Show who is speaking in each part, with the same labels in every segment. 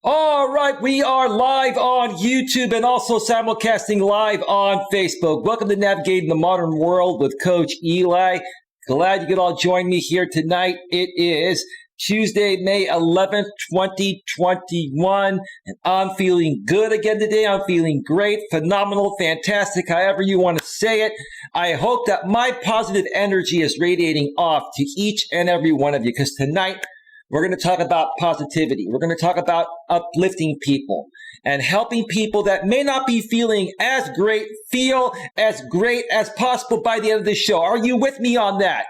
Speaker 1: All right, we are live on YouTube and also simulcasting live on Facebook. Welcome to Navigating the Modern World with Coach Eli. Glad you could all join me here tonight. It is Tuesday, May 11th, 2021, and I'm feeling good again today. I'm feeling great, phenomenal, fantastic, however you want to say it. I hope that my positive energy is radiating off to each and every one of you, because tonight we're going to talk about positivity. We're going to talk about uplifting people and helping people that may not be feeling as great feel as great as possible by the end of the show. Are you with me on that?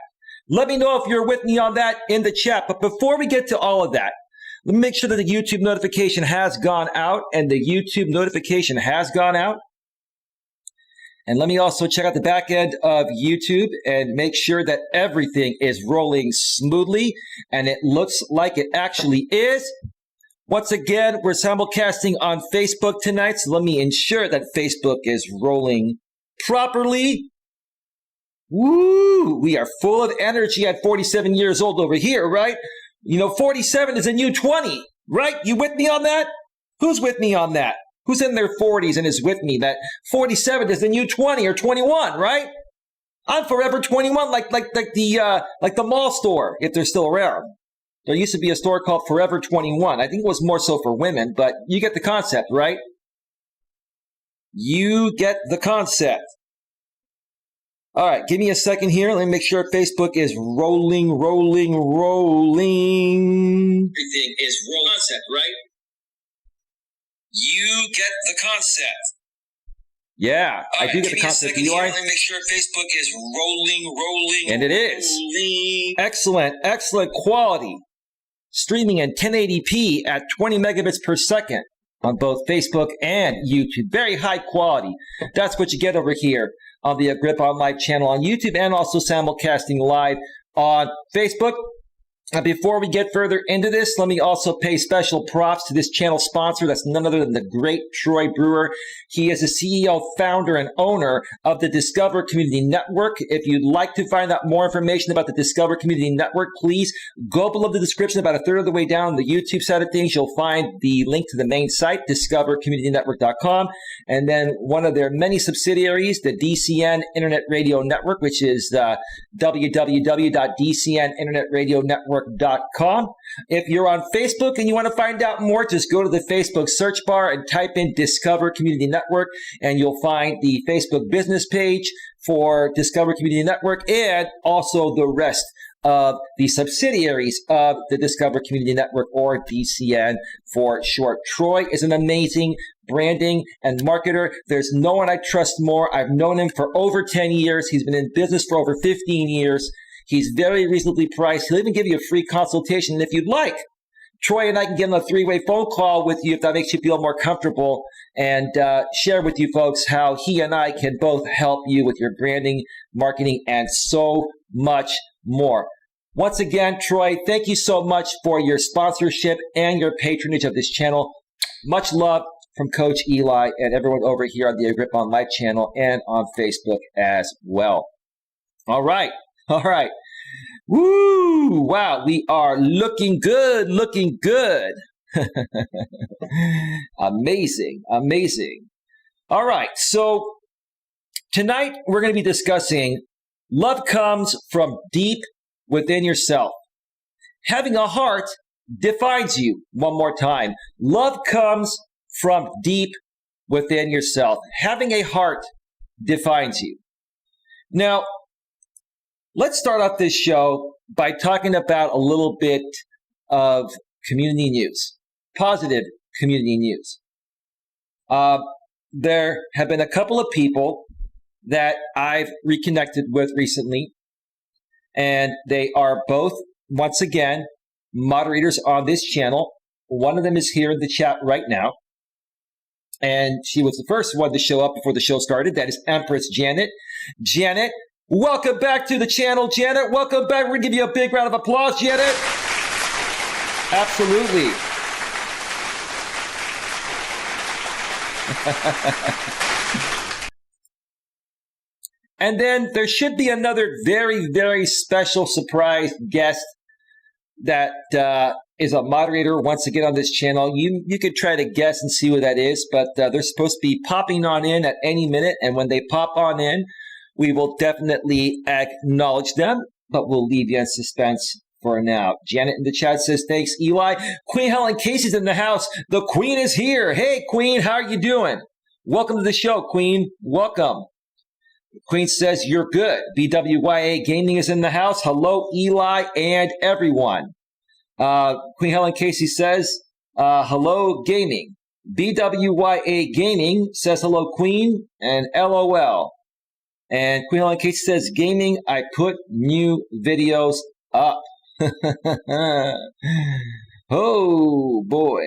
Speaker 1: Let me know if you're with me on that in the chat. But before we get to all of that, let me make sure that the YouTube notification has gone out, and the YouTube notification has gone out. And let me also check out the back end of YouTube and make sure that everything is rolling smoothly, and it looks like it actually is. Once again, we're simulcasting on Facebook tonight, so let me ensure that Facebook is rolling properly. Woo! We are full of energy at 47 years old over here, right? You know, 47 is a new 20, right? You with me on that? Who's with me on that? Who's in their 40s and is with me that 47 is the new 20 or 21, right? I'm forever 21, like the mall store, if they're still around. There used to be a store called Forever 21. I think it was more so for women, but you get the concept, right? You get the concept. All right, give me a second here. Let me make sure Facebook is rolling. Everything is rolling. Concept, right? You get the concept. Yeah, I do get the concept. You are. Let me make sure Facebook is rolling. And it is. Excellent quality. Streaming in 1080p at 20 megabits per second on both Facebook and YouTube. Very high quality. That's what you get over here on the Grip-On Live channel on YouTube, and also simulcasting live on Facebook. Before we get further into this, let me also pay special props to this channel sponsor. That's none other than the great Troy Brewer. He is the CEO, founder, and owner of the Discover Community Network. If you'd like to find out more information about the Discover Community Network, please go below the description. About a third of the way down the YouTube side of things, you'll find the link to the main site, discovercommunitynetwork.com. And then one of their many subsidiaries, the DCN Internet Radio Network, which is www.dcninternetradionetwork.com. If you're on Facebook and you want to find out more, just go to the Facebook search bar and type in Discover Community Network, and you'll find the Facebook business page for Discover Community Network and also the rest of the subsidiaries of the Discover Community Network, or DCN for short. Troy is an amazing branding and marketer. There's no one I trust more. I've known him for over 10 years. He's been in business for over 15 years. He's very reasonably priced. He'll even give you a free consultation. And if you'd like, Troy and I can get on a three-way phone call with you if that makes you feel more comfortable, and share with you folks how he and I can both help you with your branding, marketing, and so much more. Once again, Troy, thank you so much for your sponsorship and your patronage of this channel. Much love from Coach Eli and everyone over here on the Grip-On Live channel and on Facebook as well. All right. Woo! Wow, we are looking good. Amazing. All right, so tonight we're going to be discussing love comes from deep within yourself. Having a heart defines you. One more time. Love comes from deep within yourself. Having a heart defines you. Now, let's start off this show by talking about a little bit of community news, positive community news. There have been a couple of people that I've reconnected with recently, and they are both, once again, moderators on this channel. One of them is here in the chat right now, and she was the first one to show up before the show started. That is Empress Janet. Janet, welcome back to the channel, Janet. Welcome back. We're going to give you a big round of applause, Janet. Absolutely. And then there should be another very, very special surprise guest that is a moderator once again on this channel. You could try to guess and see what that is, but they're supposed to be popping on in at any minute. And when they pop on in, we will definitely acknowledge them, but we'll leave you in suspense for now. Janet in the chat says, thanks, Eli. Queen Helen Casey's in the house. The Queen is here. Hey, Queen, how are you doing? Welcome to the show, Queen. Welcome. Queen says, you're good. BWYA Gaming is in the house. Hello, Eli and everyone. Queen Helen Casey says, hello, gaming. BWYA Gaming says, hello, Queen, and LOL. And Queen Helen Casey says, gaming, I put new videos up. Oh, boy.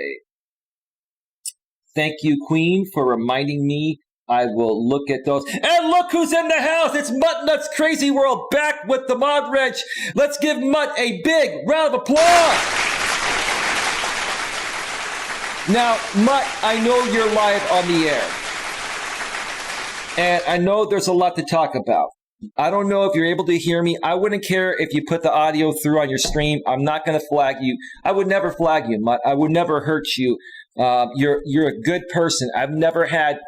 Speaker 1: Thank you, Queen, for reminding me. I will look at those. And look who's in the house. It's Mutt Nuts Crazy World back with the mod wrench. Let's give Mutt a big round of applause. Now, Mutt, I know you're live on the air. And I know there's a lot to talk about. I don't know if you're able to hear me. I wouldn't care if you put the audio through on your stream. I'm not going to flag you. I would never flag you, Mutt. I would never hurt you. You're a good person. I've never had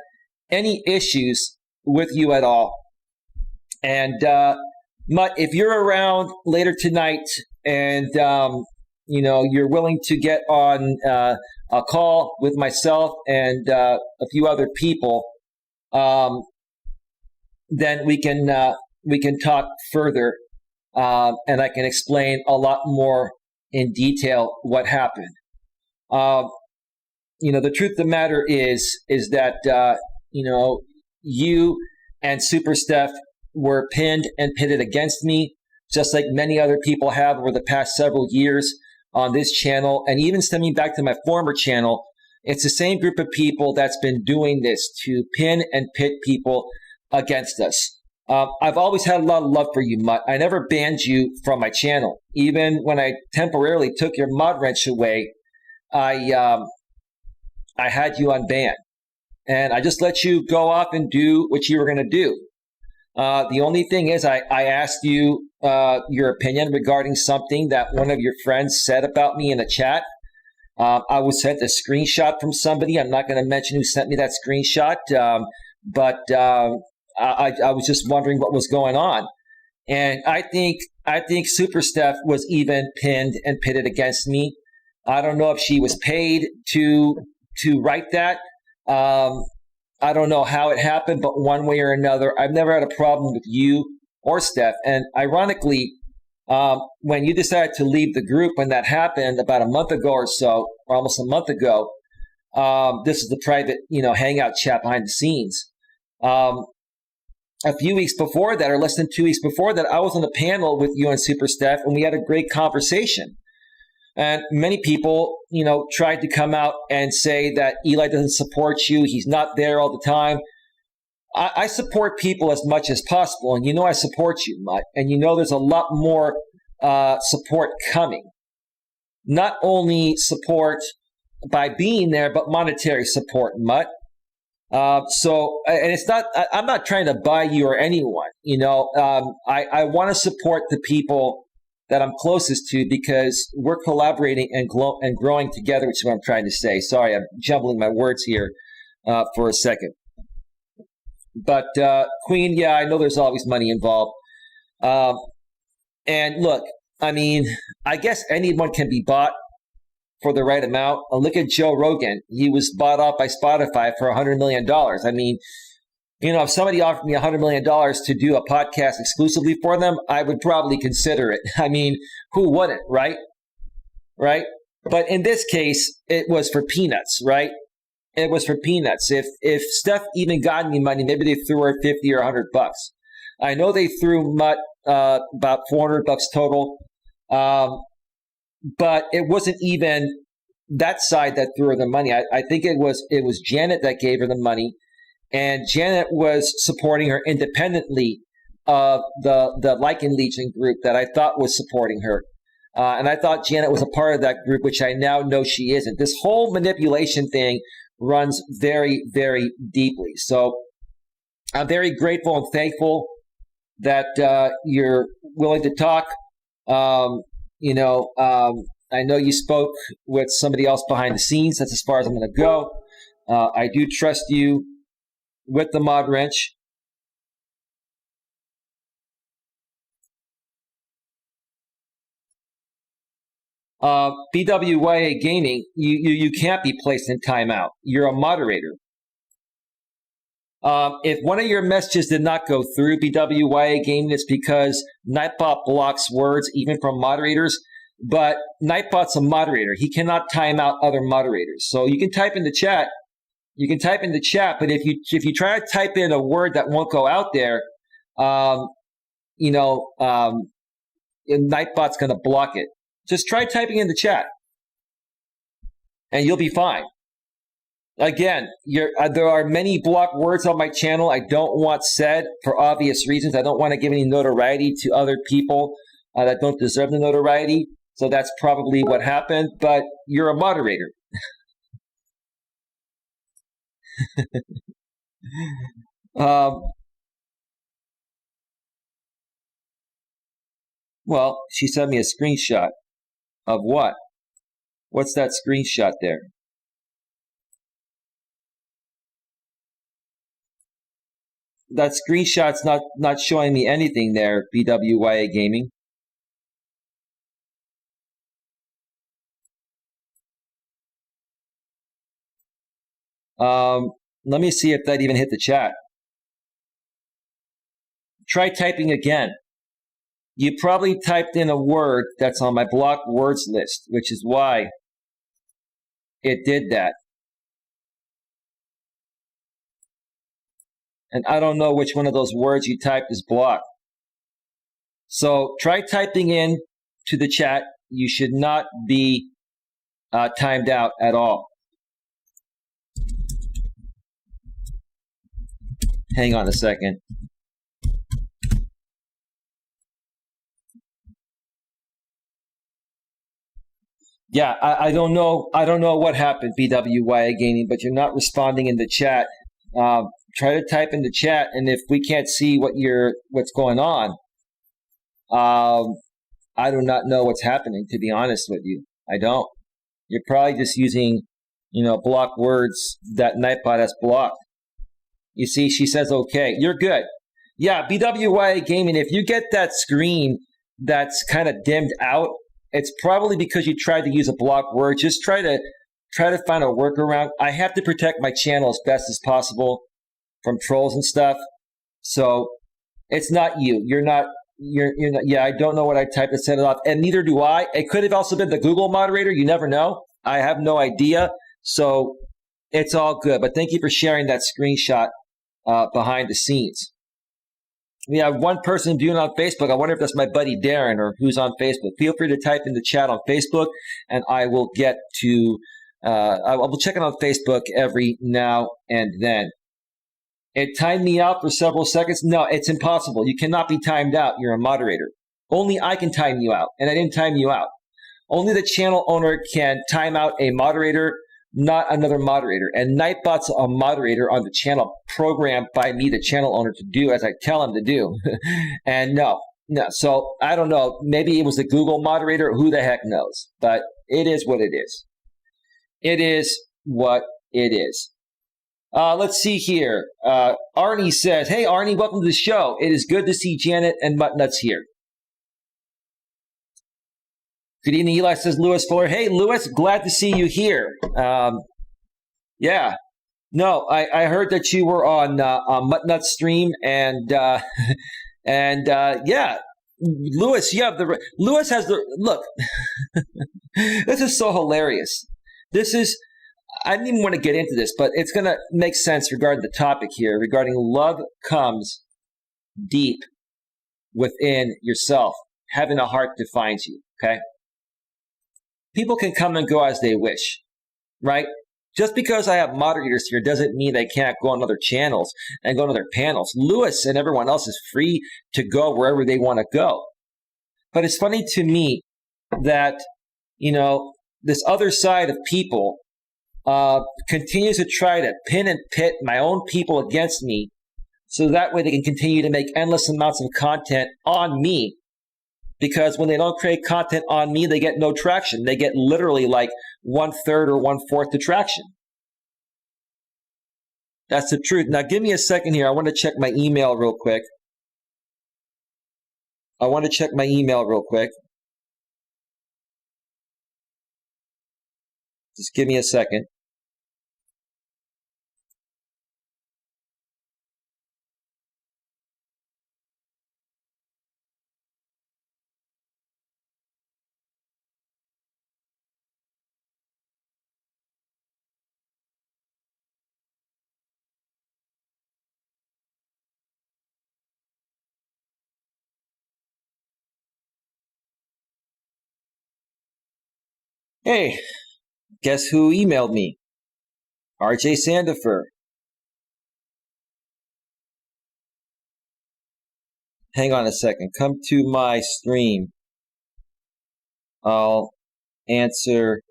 Speaker 1: any issues with you at all. And Mutt, if you're around later tonight and you're willing to get on a call with myself and a few other people, then we can talk further, and I can explain a lot more in detail what happened. The truth of the matter is that you and Super Steph were pinned and pitted against me, just like many other people have over the past several years on this channel, and even stemming back to my former channel. It's the same group of people that's been doing this to pin and pit people against us. I've always had a lot of love for you, Mutt. I never banned you from my channel. Even when I temporarily took your mod wrench away, I had you on ban. And I just let you go off and do what you were going to do. The only thing is I asked you your opinion regarding something that one of your friends said about me in the chat. I was sent a screenshot from somebody. I'm not going to mention who sent me that screenshot, but I was just wondering what was going on. And I think Super Steph was even pinned and pitted against me. I don't know if she was paid to write that. I don't know how it happened, but one way or another, I've never had a problem with you or Steph. And ironically, when you decided to leave the group, when that happened about a month ago or so, or almost a month ago, this is the private, hangout chat behind the scenes. A few weeks before that, or less than 2 weeks before that, I was on a panel with you and Super Steph, and we had a great conversation. And many people, tried to come out and say that Eli doesn't support you. He's not there all the time. I support people as much as possible. And I support you, Mutt. And there's a lot more support coming. Not only support by being there, but monetary support, Mutt. And it's not, I'm not trying to buy you or anyone. I want to support the people that I'm closest to because we're collaborating and growing together, which is what I'm trying to say. Sorry, I'm jumbling my words here for a second. But Queen, yeah, I know there's always money involved. And look, I guess anyone can be bought for the right amount. Look at Joe Rogan. He was bought out by Spotify for $100 million. If somebody offered me $100 million to do a podcast exclusively for them, I would probably consider it. Who wouldn't, right? Right? But in this case, it was for peanuts, right? It was for peanuts. If Steph even got any money, maybe they threw her 50 or $100. I know they threw Mutt about $400 total, but it wasn't even that side that threw her the money. I think it was Janet that gave her the money. And Janet was supporting her independently of the Lycan Legion group that I thought was supporting her. And I thought Janet was a part of that group, which I now know she isn't. This whole manipulation thing runs very, very deeply. So I'm very grateful and thankful that you're willing to talk. I know you spoke with somebody else behind the scenes. That's as far as I'm going to go. I do trust you with the mod wrench. BWYA Gaming, you can't be placed in timeout. You're a moderator. If one of your messages did not go through BWYA Gaming, it's because Nightbot blocks words even from moderators. But Nightbot's a moderator. He cannot time out other moderators. So you can type in the chat. But if you try to type in a word that won't go out there, Nightbot's going to block it. Just try typing in the chat, and you'll be fine. Again, there are many blocked words on my channel I don't want said for obvious reasons. I don't want to give any notoriety to other people that don't deserve the notoriety. So that's probably what happened, but you're a moderator. Well, she sent me a screenshot of what? What's that screenshot there? That screenshot's not showing me anything there, BWYA Gaming. Let me see if that even hit the chat. Try typing again. You probably typed in a word that's on my blocked words list, which is why it did that. And I don't know which one of those words you typed is blocked. So try typing in to the chat. You should not be timed out at all. Hang on a second. Yeah, I don't know. I don't know what happened, BWYA Gaming, but you're not responding in the chat. Try to type in the chat, and if we can't see what's going on, I do not know what's happening. To be honest with you, I don't. You're probably just using, blocked words that Nightbot has blocked. You see, she says, okay, you're good. Yeah, BWYA Gaming, if you get that screen that's kind of dimmed out, it's probably because you tried to use a blocked word. Just try to find a workaround. I have to protect my channel as best as possible from trolls and stuff. So it's not you. You're not. Yeah, I don't know what I typed to set it off, and neither do I. It could have also been the Google moderator. You never know. I have no idea. So it's all good. But thank you for sharing that screenshot behind the scenes. We have one person viewing on Facebook. I wonder if that's my buddy Darren or who's on Facebook. Feel free to type in the chat on Facebook, and I will get to. I will check it on Facebook every now and then. It timed me out for several seconds. No, it's impossible. You cannot be timed out. You're a moderator. Only I can time you out, and I didn't time you out. Only the channel owner can time out a moderator, not another moderator. And Nightbot's a moderator on the channel programmed by me, the channel owner, to do as I tell him to do. And no. So I don't know. Maybe it was the Google moderator. Who the heck knows? But it is what it is. It is what it is. Let's see here. Arnie says, hey, Arnie, welcome to the show. It is good to see Janet and Muttnuts here. Good evening, Eli, says Lewis Fuller. Hey, Lewis, glad to see you here. Yeah. No, I heard that you were on Muttnuts stream, and yeah, Lewis, Lewis has the look. This is so hilarious. I didn't even want to get into this, but it's going to make sense regarding the topic here, regarding love comes deep within yourself, having a heart defines you, okay? People can come and go as they wish, right? Just because I have moderators here doesn't mean they can't go on other channels and go on other panels. Lewis and everyone else is free to go wherever they want to go. But it's funny to me that, this other side of people continues to try to pin and pit my own people against me so that way they can continue to make endless amounts of content on me because when they don't create content on me, they get no traction. They get literally like 1/3 or 1/4 the traction. That's the truth. Now, give me a second here. I want to check my email real quick. Just give me a second. Hey, guess who emailed me? RJ Sandifer. Hang on a second. Come to my stream. I'll answer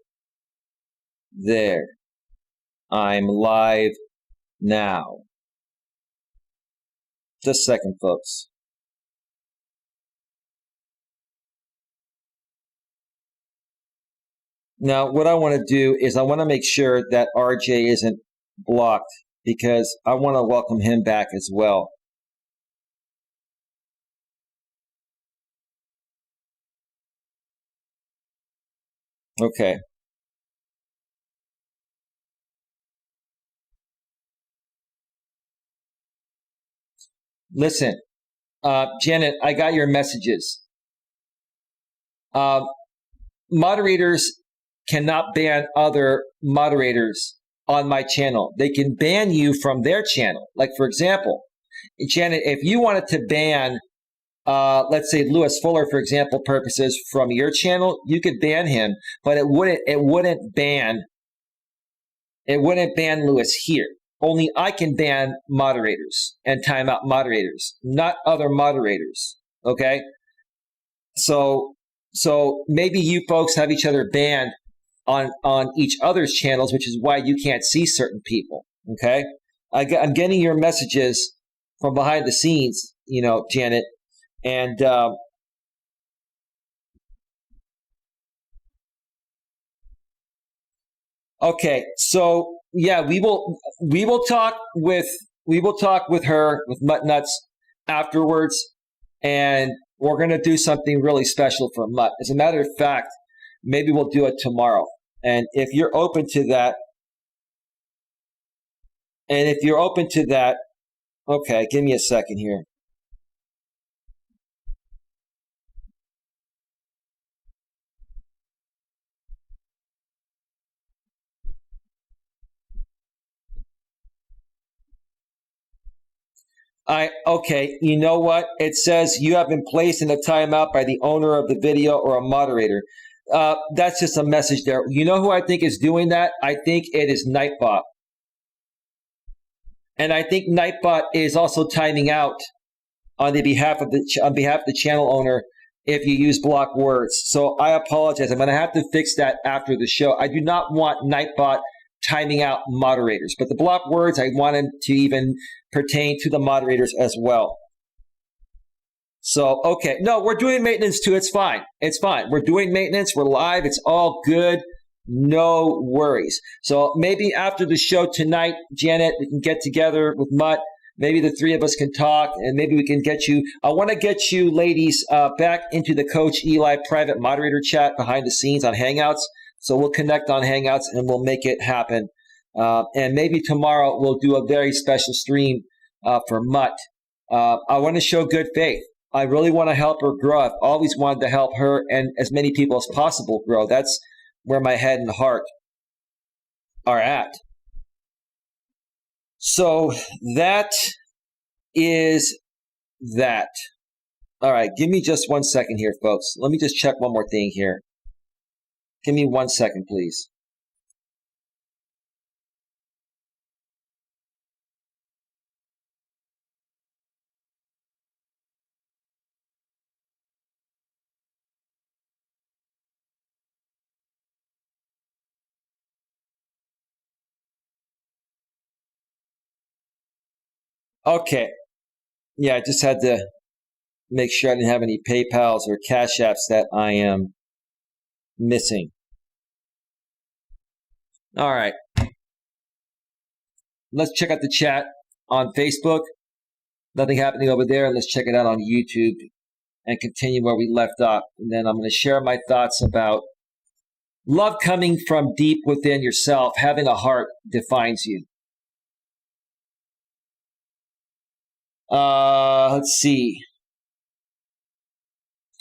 Speaker 1: there. I'm live now. Just a second, folks. Now, what I want to do is I want to make sure that RJ isn't blocked because I want to welcome him back as well. Okay. Listen, Janet, I got your messages. Moderators cannot ban other moderators on my channel. They can ban you from their channel. Like, for example, Janet, if you wanted to ban, let's say Lewis Fuller, for example, purposes from your channel, you could ban him, but it wouldn't ban Lewis here. Only I can ban moderators and time out moderators, not other moderators. Okay. So maybe you folks have each other banned on each other's channels, which is why you can't see certain people. Okay. I'm getting your messages from behind the scenes, Janet, and okay. So yeah, we will talk with her with Mutt Nuts afterwards, and we're going to do something really special for Mutt. As a matter of fact, maybe we'll do it tomorrow. And if you're open to that, okay, give me a second here. Okay, you know what? It says you have been placed in a timeout by the owner of the video or a moderator. That's just a message there. You know who I think is doing that? I think it is Nightbot. And I think Nightbot is also timing out on behalf of the channel owner if you use block words. So I apologize. I'm going to have to fix that after the show. I do not want Nightbot timing out moderators, but the block words, I wanted to even pertain to the moderators as well. So, okay. No, we're doing maintenance too. It's fine. We're doing maintenance. We're live. It's all good. No worries. So maybe after the show tonight, Janet, we can get together with Mutt. Maybe the three of us can talk, and maybe we can get you. I want to get you ladies back into the Coach Eli private moderator chat behind the scenes on Hangouts. So we'll connect on Hangouts and we'll make it happen. And maybe tomorrow we'll do a very special stream for Mutt. I want to show good faith. I really want to help her grow. I've always wanted to help her and as many people as possible grow. That's where my head and heart are at. So that is that. All right, give me just 1 second here, folks. Let me just check one more thing here. Give me 1 second, please. Okay. Yeah, I just had to make sure I didn't have any PayPals or Cash Apps that I am missing. All right. Let's check out the chat on Facebook. Nothing happening over there. Let's check it out on YouTube and continue where we left off. And then I'm going to share my thoughts about love coming from deep within yourself. Having a heart defines you. Let's see.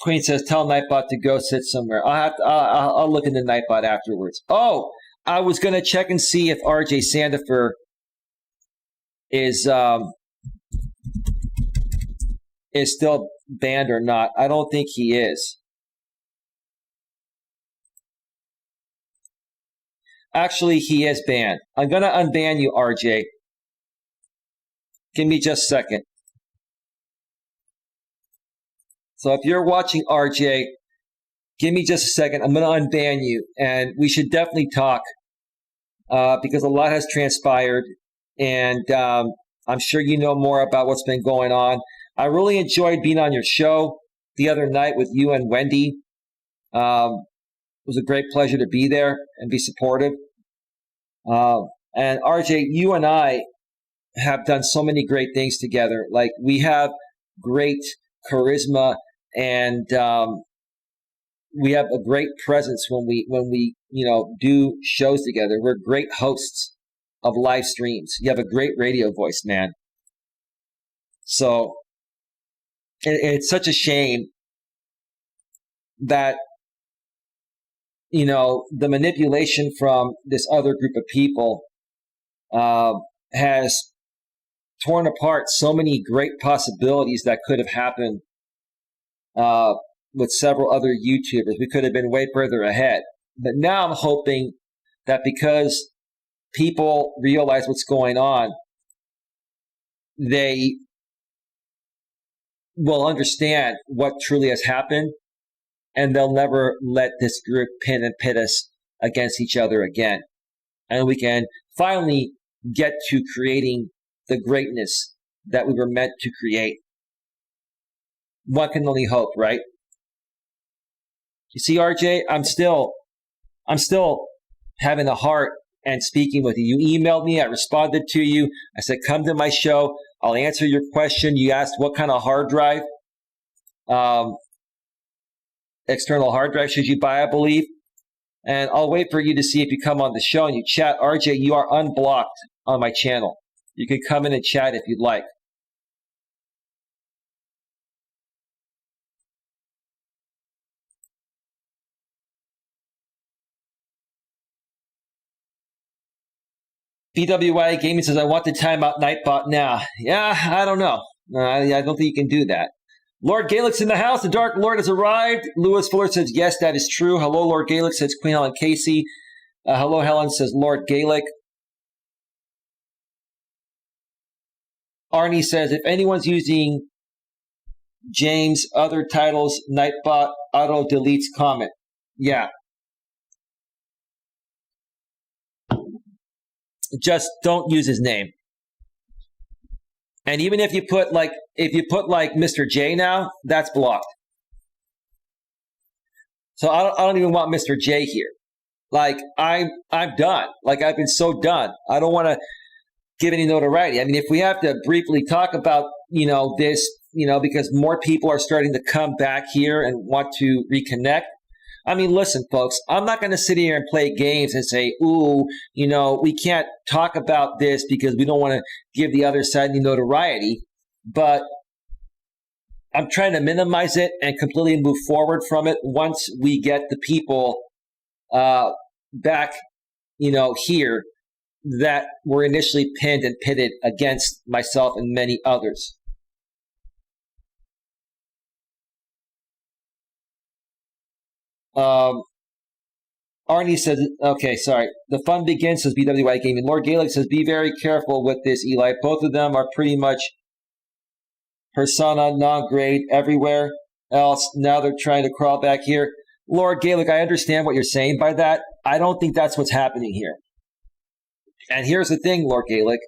Speaker 1: Queen says, tell Nightbot to go sit somewhere. I'll look into Nightbot afterwards. Oh, I was going to check and see if RJ Sandifer is still banned or not. I don't think he is. Actually, he is banned. I'm going to unban you, RJ. Give me just a second. So if you're watching RJ, give me just a second. I'm going to unban you. And we should definitely talk because a lot has transpired. And I'm sure you know more about what's been going on. I really enjoyed being on your show the other night with you and Wendy. It was a great pleasure to be there and be supportive. And RJ, you and I have done so many great things together. Like, we have great charisma, and we have a great presence when we do shows together. We're great hosts of live streams. You have a great radio voice, man. So it's such a shame that the manipulation from this other group of people has torn apart so many great possibilities that could have happened with several other YouTubers. We could have been way further ahead. But now I'm hoping that because people realize what's going on, they will understand what truly has happened, and they'll never let this group pin and pit us against each other again. And we can finally get to creating the greatness that we were meant to create. One can only hope, right? You see, RJ, I'm still having a heart and speaking with you. You emailed me, I responded to you. I said, come to my show. I'll answer your question. You asked what kind of hard drive, external hard drive should you buy, I believe. And I'll wait for you to see if you come on the show and you chat. RJ, you are unblocked on my channel. You can come in and chat if you'd like. BWI Gaming says, I want the timeout Nightbot now. Yeah, I don't know. I don't think you can do that. Lord Gaelick's in the house. The Dark Lord has arrived. Lewis Fuller says, yes, that is true. Hello, Lord Gaelick, says Queen Helen Casey. Hello, Helen, says Lord Gaelick. Arnie says, if anyone's using James' other titles, Nightbot auto deletes comment. Yeah. Just don't use his name. And even if you put like Mr. J now, that's blocked. So I don't even want Mr. J here. Like, I'm done. Like, I've been so done. I don't want to give any notoriety. I mean, if we have to briefly talk about, this, because more people are starting to come back here and want to reconnect. I mean, listen, folks, I'm not going to sit here and play games and say, ooh, we can't talk about this because we don't want to give the other side any notoriety. But I'm trying to minimize it and completely move forward from it once we get the people back, here that were initially pinned and pitted against myself and many others. Arnie says, okay, sorry. The fun begins, says BWI Gaming. Lord Gaelic says, be very careful with this, Eli. Both of them are pretty much persona non grade everywhere else. Now they're trying to crawl back here. Lord Gaelic, I understand what you're saying by that. I don't think that's what's happening here. And here's the thing, Lord Gaelic.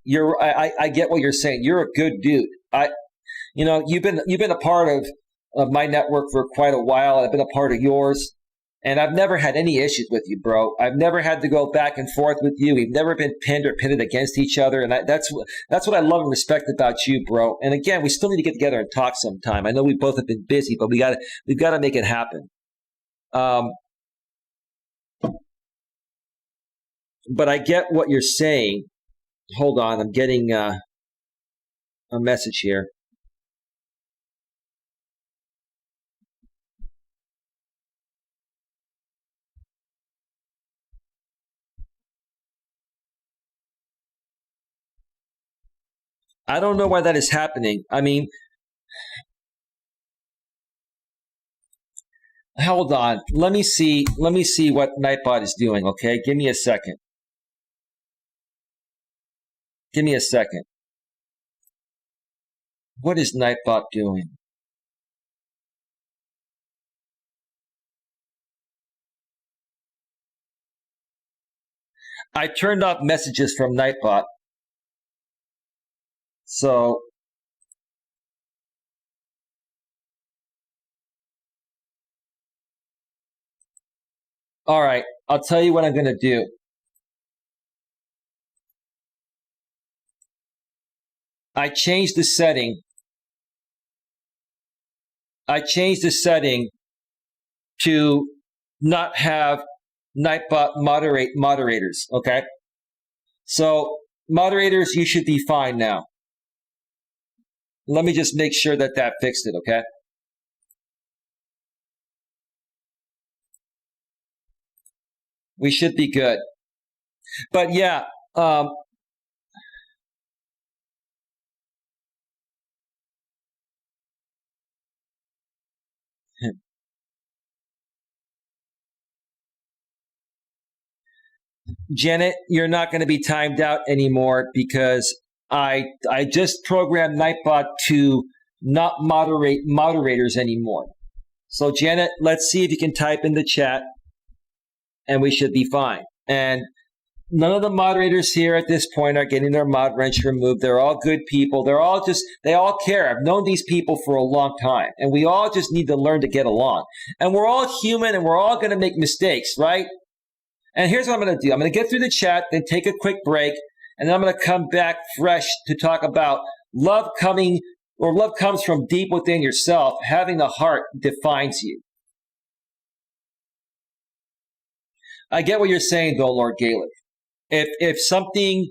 Speaker 1: I get what you're saying. You're a good dude. you've been a part of my network for quite a while. I've been a part of yours, and I've never had any issues with you, bro. I've never had to go back and forth with you. We've never been pinned or pitted against each other, and that's what I love and respect about you, bro. And again, we still need to get together and talk sometime. I know we both have been busy, but we've got to make it happen. But I get what you're saying. Hold on, I'm getting a message here. I don't know why that is happening. I mean, hold on. Let me see what Nightbot is doing, okay? Give me a second. What is Nightbot doing? I turned off messages from Nightbot. So all right, I'll tell you what I'm going to do. I changed the setting to not have Nightbot moderate moderators, okay? So moderators, you should be fine now. Let me just make sure that fixed it, okay? We should be good. But yeah, Janet, you're not going to be timed out anymore because I just programmed Nightbot to not moderate moderators anymore. So Janet, let's see if you can type in the chat and we should be fine. And none of the moderators here at this point are getting their mod wrench removed. They're all good people. They all care. I've known these people for a long time, and we all just need to learn to get along. And we're all human, and we're all going to make mistakes, right? And here's what I'm going to do. I'm going to get through the chat, then take a quick break, and then I'm going to come back fresh to talk about love comes from deep within yourself. Having the heart defines you. I get what you're saying, though, Lord Gaelic. If something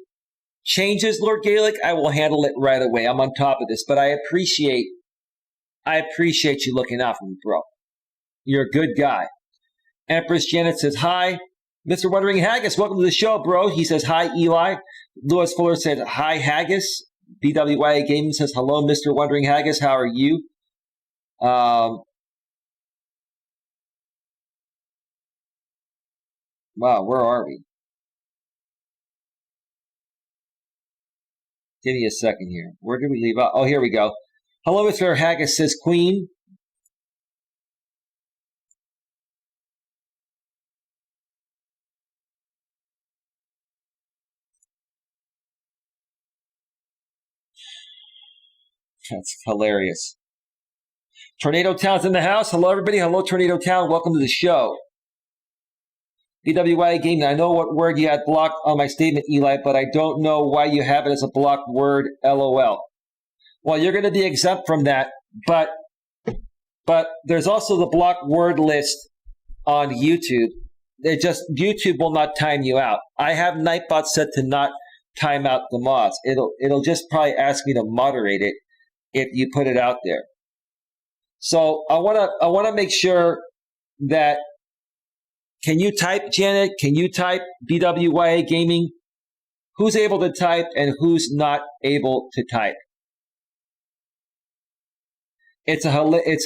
Speaker 1: changes, Lord Gaelic, I will handle it right away. I'm on top of this, but I appreciate you looking out for me, bro. You're a good guy. Empress Janet says hi. Mr. Wondering Haggis, welcome to the show, bro. He says hi, Eli. Lewis Fuller said hi, Haggis. BWIA Gaming says hello, Mr. Wondering Haggis. How are you? Wow, where are we? Give me a second here. Where did we leave out? Oh, here we go. Hello, Mr. Haggis, says Queen. That's hilarious. Tornado Town's in the house. Hello, everybody. Hello, Tornado Town. Welcome to the show. BWIA Gaming, I know what word you had blocked on my statement, Eli, but I don't know why you have it as a blocked word, LOL. Well, you're going to be exempt from that, but there's also the blocked word list on YouTube. YouTube will not time you out. I have Nightbot set to not time out the mods. It'll just probably ask me to moderate it if you put it out there. So I want to make sure that. Can you type, Janet? Can you type BWYA Gaming? Who's able to type and who's not able to type? It's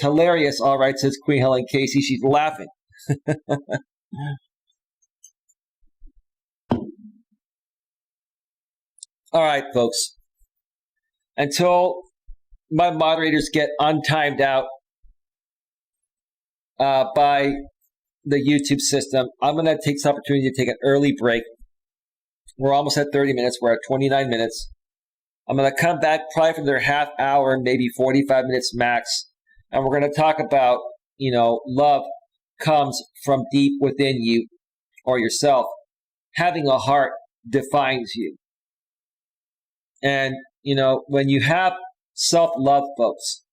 Speaker 1: hilarious, all right, says Queen Helen Casey. She's laughing. All right, folks. Until my moderators get untimed out by the YouTube system, I'm going to take this opportunity to take an early break. We're almost at 30 minutes. We're at 29 minutes. I'm going to come back probably for another half hour, maybe 45 minutes max. And we're going to talk about, love comes from deep within you or yourself. Having a heart defines you. And, when you have self-love, folks,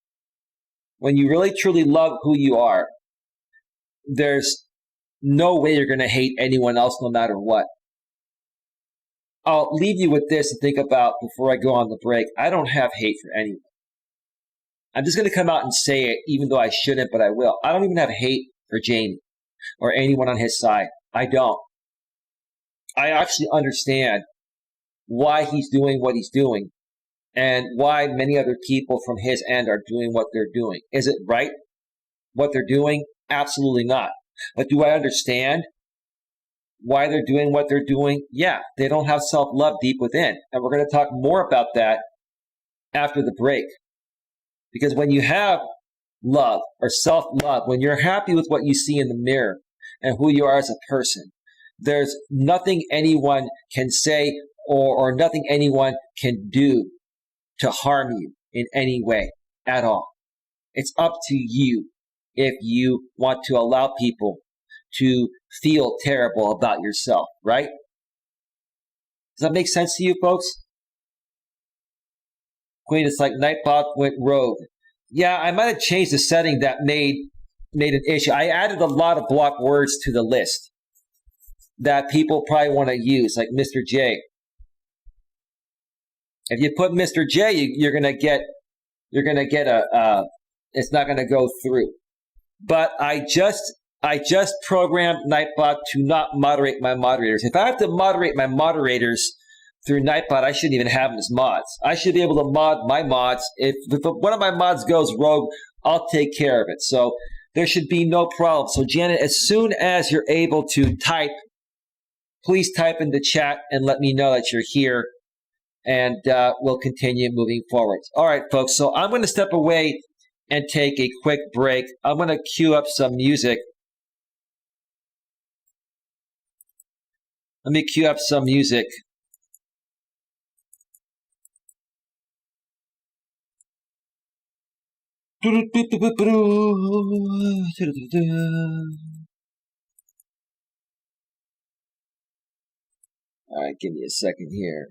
Speaker 1: when you really truly love who you are, there's no way you're going to hate anyone else no matter what. I'll leave you with this and think about before I go on the break. I don't have hate for anyone. I'm just going to come out and say it, even though I shouldn't, but I will. I don't even have hate for Jamie or anyone on his side. I don't. I actually understand why he's doing what he's doing and why many other people from his end are doing what they're doing. Is it right, what they're doing? Absolutely not. But do I understand why they're doing what they're doing? Yeah, they don't have self-love deep within. And we're going to talk more about that after the break. Because when you have love or self-love, when you're happy with what you see in the mirror and who you are as a person, there's nothing anyone can say or nothing anyone can do to harm you in any way at all. It's up to you if you want to allow people to feel terrible about yourself, right? Does that make sense to you, folks? Queen, it's like Nightbot went rogue. Yeah, I might have changed the setting that made an issue. I added a lot of block words to the list that people probably want to use, like Mr. J. If you put Mr. J, you're gonna get it's not gonna go through. But I just programmed Nightbot to not moderate my moderators. If I have to moderate my moderators through Nightbot, I shouldn't even have them as mods. I should be able to mod my mods. If one of my mods goes rogue, I'll take care of it. So there should be no problem. So Janet, as soon as you're able to type, please type in the chat and let me know that you're here. And we'll continue moving forward. All right, folks. So I'm going to step away and take a quick break. I'm going to cue up some music. Let me cue up some music. All right, give me a second here.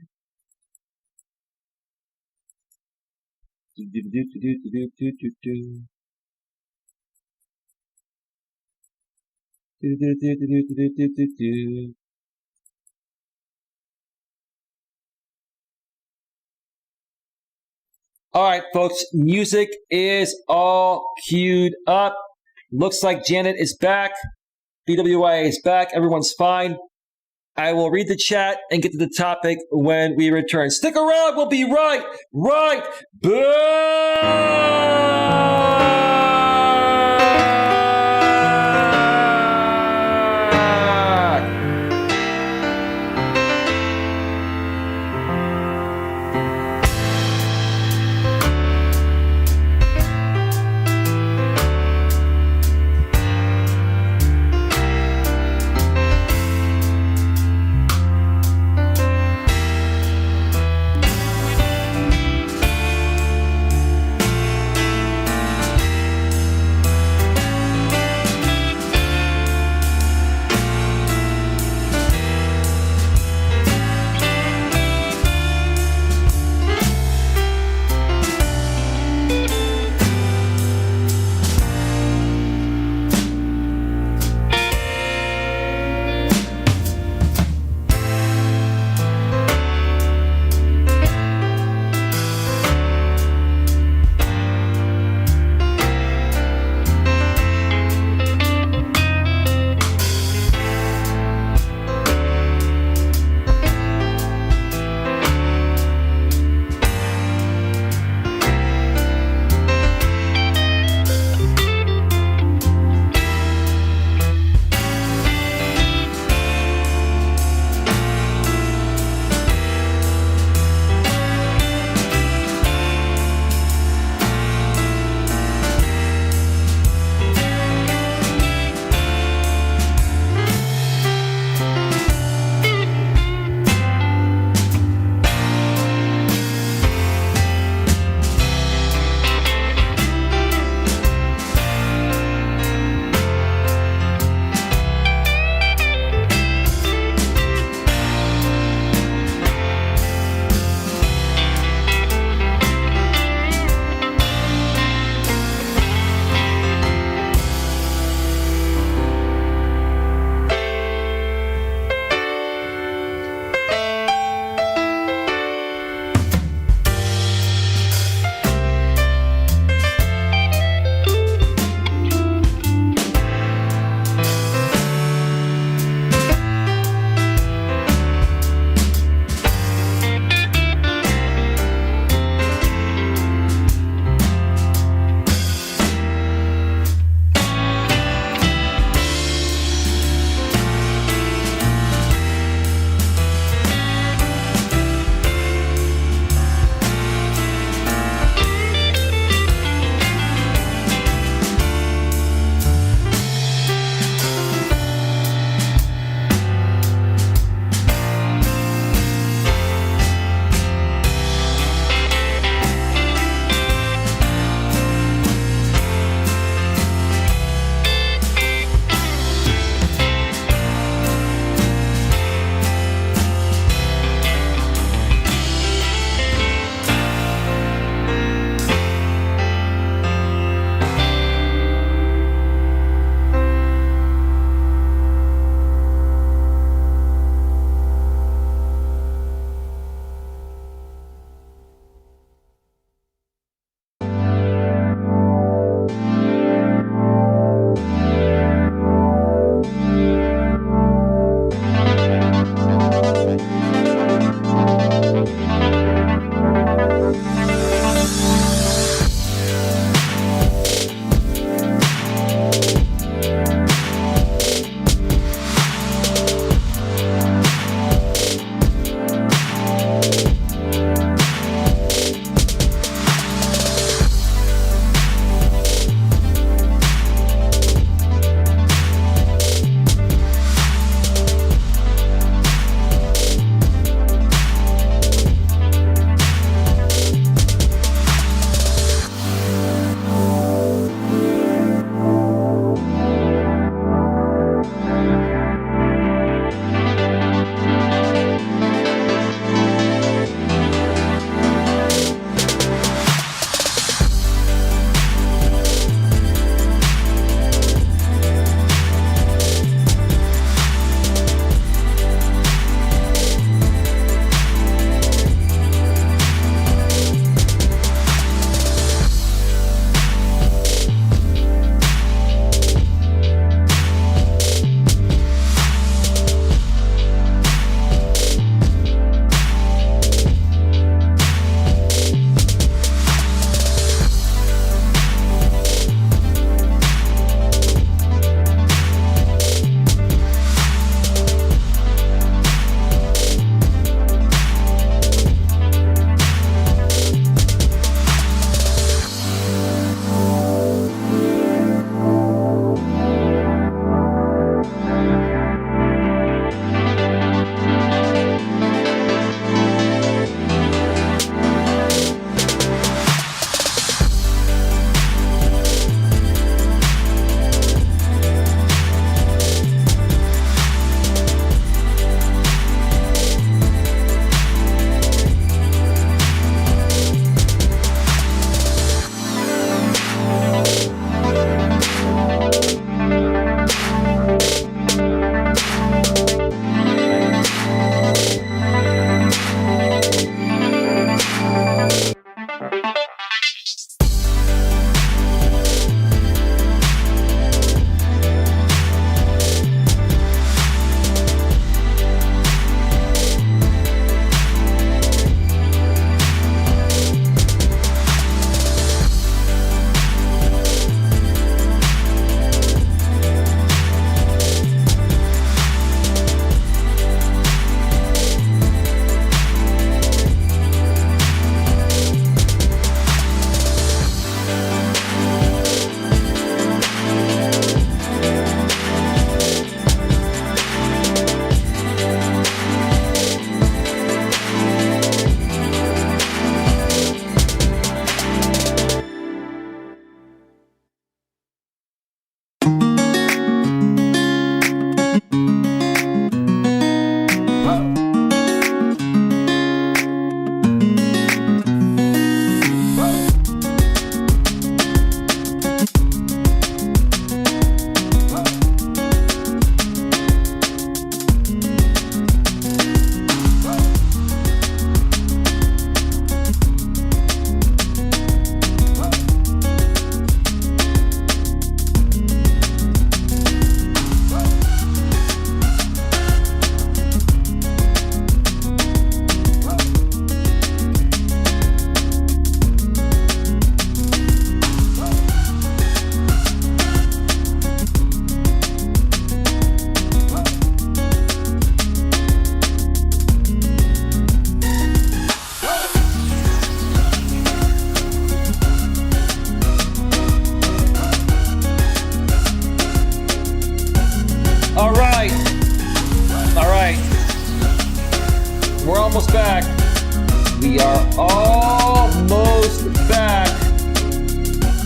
Speaker 1: All right, folks, music is all queued up. Looks like Janet is back. BWI is back. Everyone's fine. I will read the chat and get to the topic when we return. Stick around. We'll be right back. almost back. We are almost back.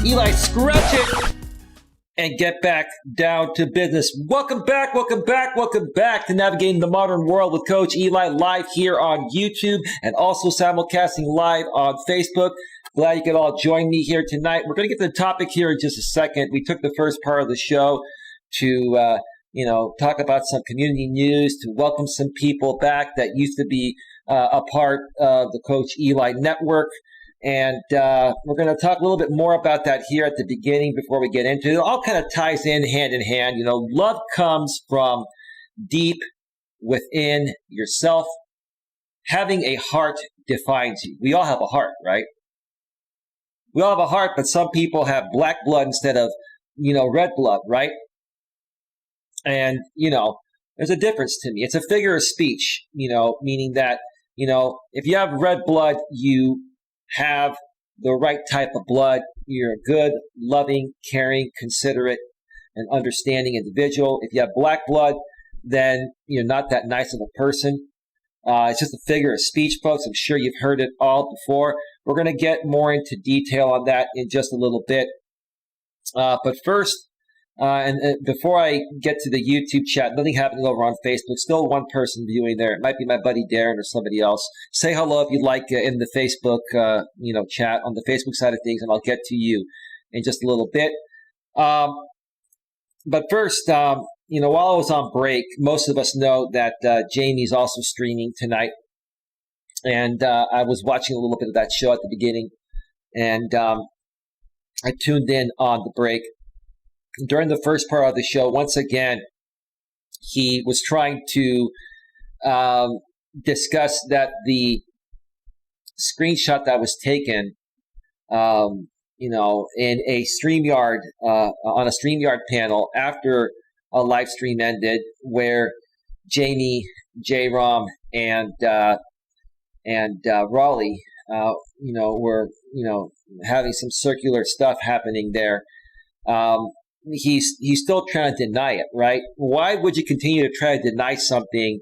Speaker 1: Eli, scratch it and get back down to business. Welcome back to Navigating the Modern World with Coach Eli, live here on YouTube and also simulcasting live on Facebook. Glad you could all join me here tonight. We're going to get to the topic here in just a second. We took the first part of the show to talk about some community news, to welcome some people back that used to be a part of the Coach Eli network. And we're going to talk a little bit more about that here at the beginning before we get into it. It all kind of ties in hand. Love comes from deep within yourself. Having a heart defines you. We all have a heart, right? We all have a heart, but some people have black blood instead of, red blood, right? And, there's a difference to me. It's a figure of speech, meaning that, if you have red blood, you have the right type of blood. You're a good, loving, caring, considerate, and understanding individual. If you have black blood, then you're not that nice of a person. It's just a figure of speech, folks. I'm sure you've heard it all before. We're going to get more into detail on that in just a little bit. But first, and before I get to the YouTube chat, nothing happening over on Facebook. Still one person viewing there. It might be my buddy Darren or somebody else. Say hello if you'd like in the Facebook, chat on the Facebook side of things, and I'll get to you in just a little bit. But first, while I was on break, most of us know that Jamie's also streaming tonight. And I was watching a little bit of that show at the beginning. And I tuned in on the break. During the first part of the show, once again, he was trying to discuss that the screenshot that was taken, in a StreamYard, on a StreamYard panel after a live stream ended, where Jamie, J-Rom, and Raleigh, were, having some circular stuff happening there. He's still trying to deny it, right? Why would you continue to try to deny something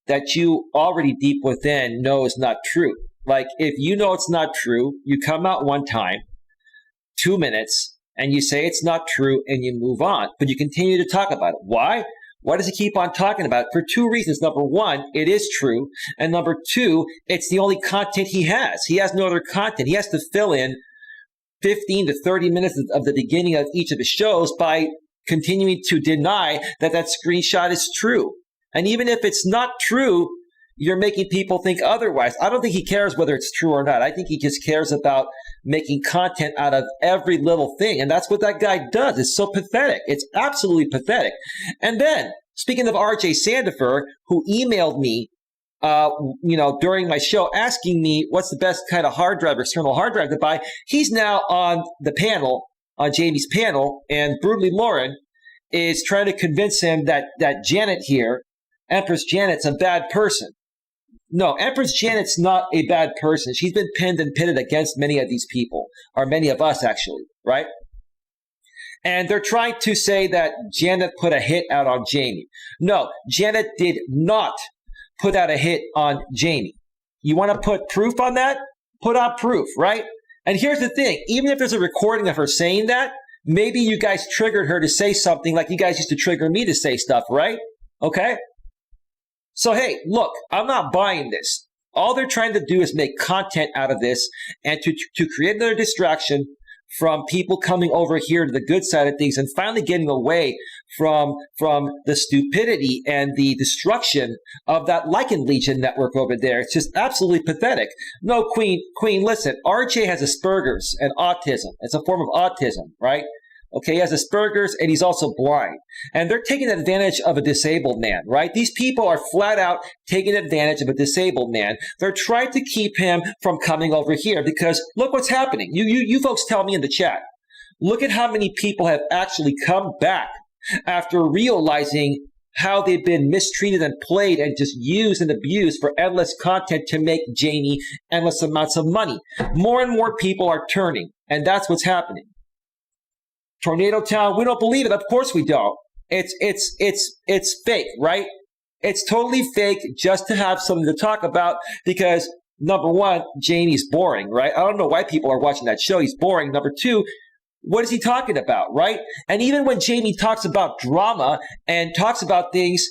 Speaker 1: that you already deep within know is not true? Like, if you know it's not true, you come out one time, 2 minutes, and you say it's not true and you move on, but you continue to talk about it. Why? Why does he keep on talking about it? For two reasons. Number one, it is true. And number two, it's the only content he has. He has no other content. He has to fill in 15 to 30 minutes of the beginning of each of his shows by continuing to deny that screenshot is true. And even if it's not true, you're making people think otherwise. I don't think he cares whether it's true or not. I think he just cares about making content out of every little thing. And that's what that guy does. It's so pathetic. It's absolutely pathetic. And then, speaking of RJ Sandifer, who emailed me during my show, asking me what's the best kind of hard drive, external hard drive to buy. He's now on the panel, on Jamie's panel, and Brutally Lauren is trying to convince him that Janet here, Empress Janet's a bad person. No, Empress Janet's not a bad person. She's been pinned and pitted against many of these people, or many of us actually, right? And they're trying to say that Janet put a hit out on Jamie. No, Janet did not put out a hit on Jamie. You want to put proof on that? Put out proof, right? And here's the thing. Even if there's a recording of her saying that, maybe you guys triggered her to say something like you guys used to trigger me to say stuff, right? Okay? So, hey, look, I'm not buying this. All they're trying to do is make content out of this and to create another distraction from people coming over here to the good side of things and finally getting away from the stupidity and the destruction of that Lycan Legion network over there. It's just absolutely pathetic. No, Queen, listen, RJ has Asperger's and autism. It's a form of autism, right? Okay, he has Asperger's and he's also blind. And they're taking advantage of a disabled man, right? These people are flat out taking advantage of a disabled man. They're trying to keep him from coming over here because look what's happening. You folks tell me in the chat. Look at how many people have actually come back after realizing how they've been mistreated and played and just used and abused for endless content to make Jamie endless amounts of money. More and more people are turning, and that's what's happening. Tornado Town, we don't believe it. Of course we don't. It's fake, right? It's totally fake just to have something to talk about because, number one, Jamie's boring, right? I don't know why people are watching that show. He's boring. Number two, what is he talking about, right? And even when Jamie talks about drama and talks about things,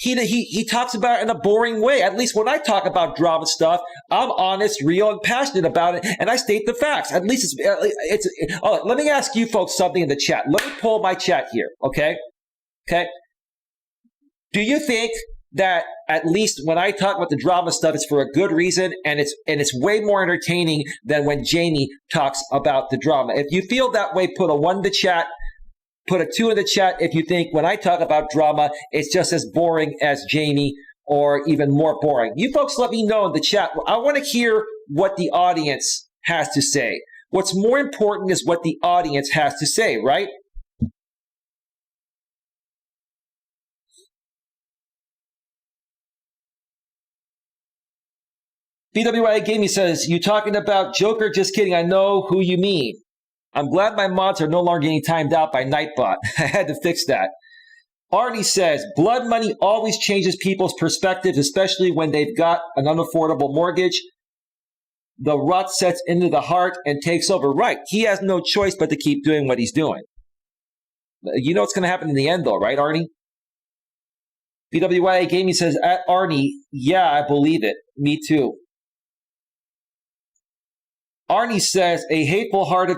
Speaker 1: he talks about it in a boring way. At least when I talk about drama stuff, I'm honest, real, and passionate about it, and I state the facts. At least let me ask you folks something in the chat. Let me pull my chat here, okay? Okay. Do you think that at least when I talk about the drama stuff, it's for a good reason and it's way more entertaining than when Jamie talks about the drama? If you feel that way, put a 1 in the chat. Put a 2 in the chat if you think when I talk about drama, it's just as boring as Jamie or even more boring. You folks let me know in the chat. I want to hear what the audience has to say. What's more important is what the audience has to say, right? BWI Gaming says, you talking about Joker? Just kidding. I know who you mean. I'm glad my mods are no longer getting timed out by Nightbot. I had to fix that. Arnie says, blood money always changes people's perspectives, especially when they've got an unaffordable mortgage. The rut sets into the heart and takes over. Right. He has no choice but to keep doing what he's doing. You know what's going to happen in the end, though, right, Arnie? BWIA Gaming says, at Arnie, yeah, I believe it. Me too. Arnie says a hateful heart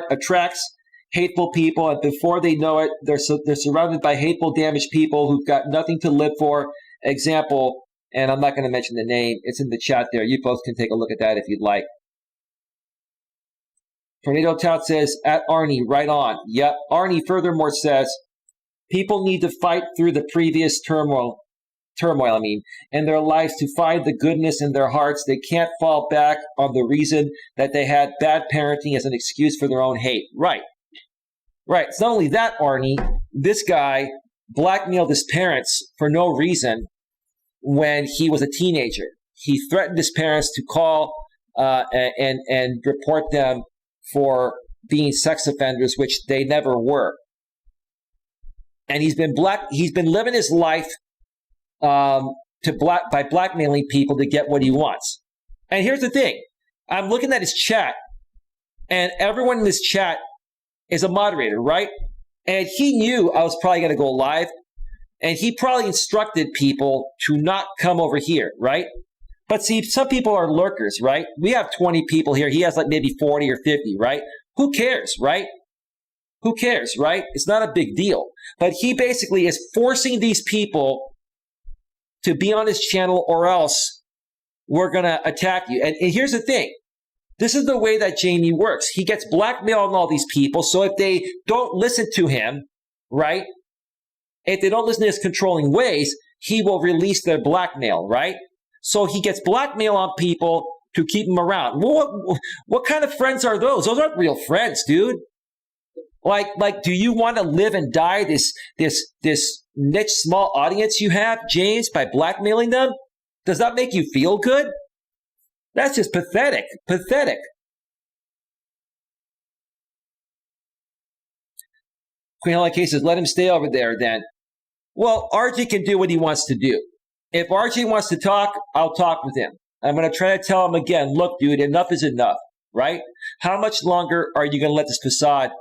Speaker 1: attracts hateful people, and before they know it, they're surrounded by hateful, damaged people who've got nothing to live for. Example, and I'm not going to mention the name. It's in the chat there. You both can take a look at that if you'd like. Tornado Tout says, at Arnie, right on. Yep. Arnie furthermore says, people need to fight through the previous turmoil, in their lives to find the goodness in their hearts. They can't fall back on the reason that they had bad parenting as an excuse for their own hate. Right. Right. It's not only that, Arnie, this guy blackmailed his parents for no reason when he was a teenager. He threatened his parents to call and report them for being sex offenders, which they never were. And he's been living his life by blackmailing people to get what he wants. And here's the thing. I'm looking at his chat, and everyone in this chat is a moderator, right? And he knew I was probably going to go live, and he probably instructed people to not come over here, right? But see, some people are lurkers, right? We have 20 people here. He has like maybe 40 or 50, right? Who cares, right? Who cares, right? It's not a big deal. But he basically is forcing these people to be on his channel, or else we're going to attack you. And here's the thing. This is the way that Jamie works. He gets blackmailed on all these people. So if they don't listen to him, right? If they don't listen to his controlling ways, he will release their blackmail, right? So he gets blackmail on people to keep them around. What kind of friends are those? Those aren't real friends, dude. Like, do you want to live and die this niche small audience you have, James, by blackmailing them? Does that make you feel good? That's just pathetic. Pathetic. Queen Helen K says, let him stay over there then. Well, RJ can do what he wants to do. If RJ wants to talk, I'll talk with him. I'm going to try to tell him again, look, dude, enough is enough, right? How much longer are you going to let this facade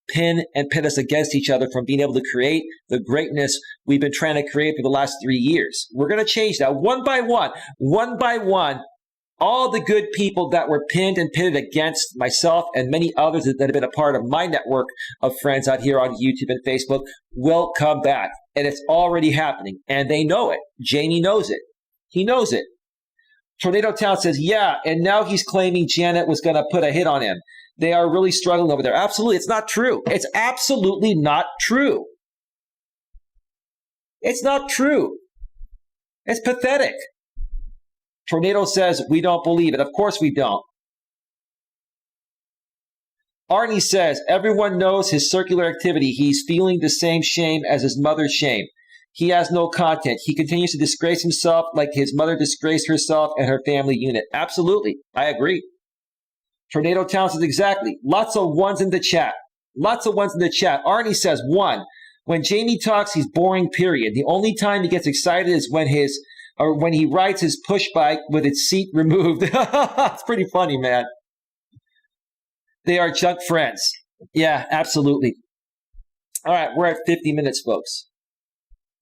Speaker 1: pin us against each other from being able to create the greatness we've been trying to create for the last 3 years? We're going to change that one by one. All the good people that were pinned and pitted against myself and many others that have been a part of my network of friends out here on YouTube and Facebook will come back. And it's already happening. And they know it. Jamie knows it. He knows it. Tornado Town says, yeah, and now he's claiming Janet was going to put a hit on him. They are really struggling over there. Absolutely. It's not true. It's absolutely not true. It's not true. It's pathetic. Tornado says, we don't believe it. Of course we don't. Arnie says, everyone knows his circular activity. He's feeling the same shame as his mother's shame. He has no content. He continues to disgrace himself like his mother disgraced herself and her family unit. Absolutely. I agree. Tornado Town says, exactly. Lots of ones in the chat. Lots of ones in the chat. Arnie says, 1. When Jamie talks, he's boring, period. The only time he gets excited is when he rides his push bike with its seat removed. It's pretty funny, man. They are junk friends. Yeah, absolutely. All right, we're at 50 minutes, folks.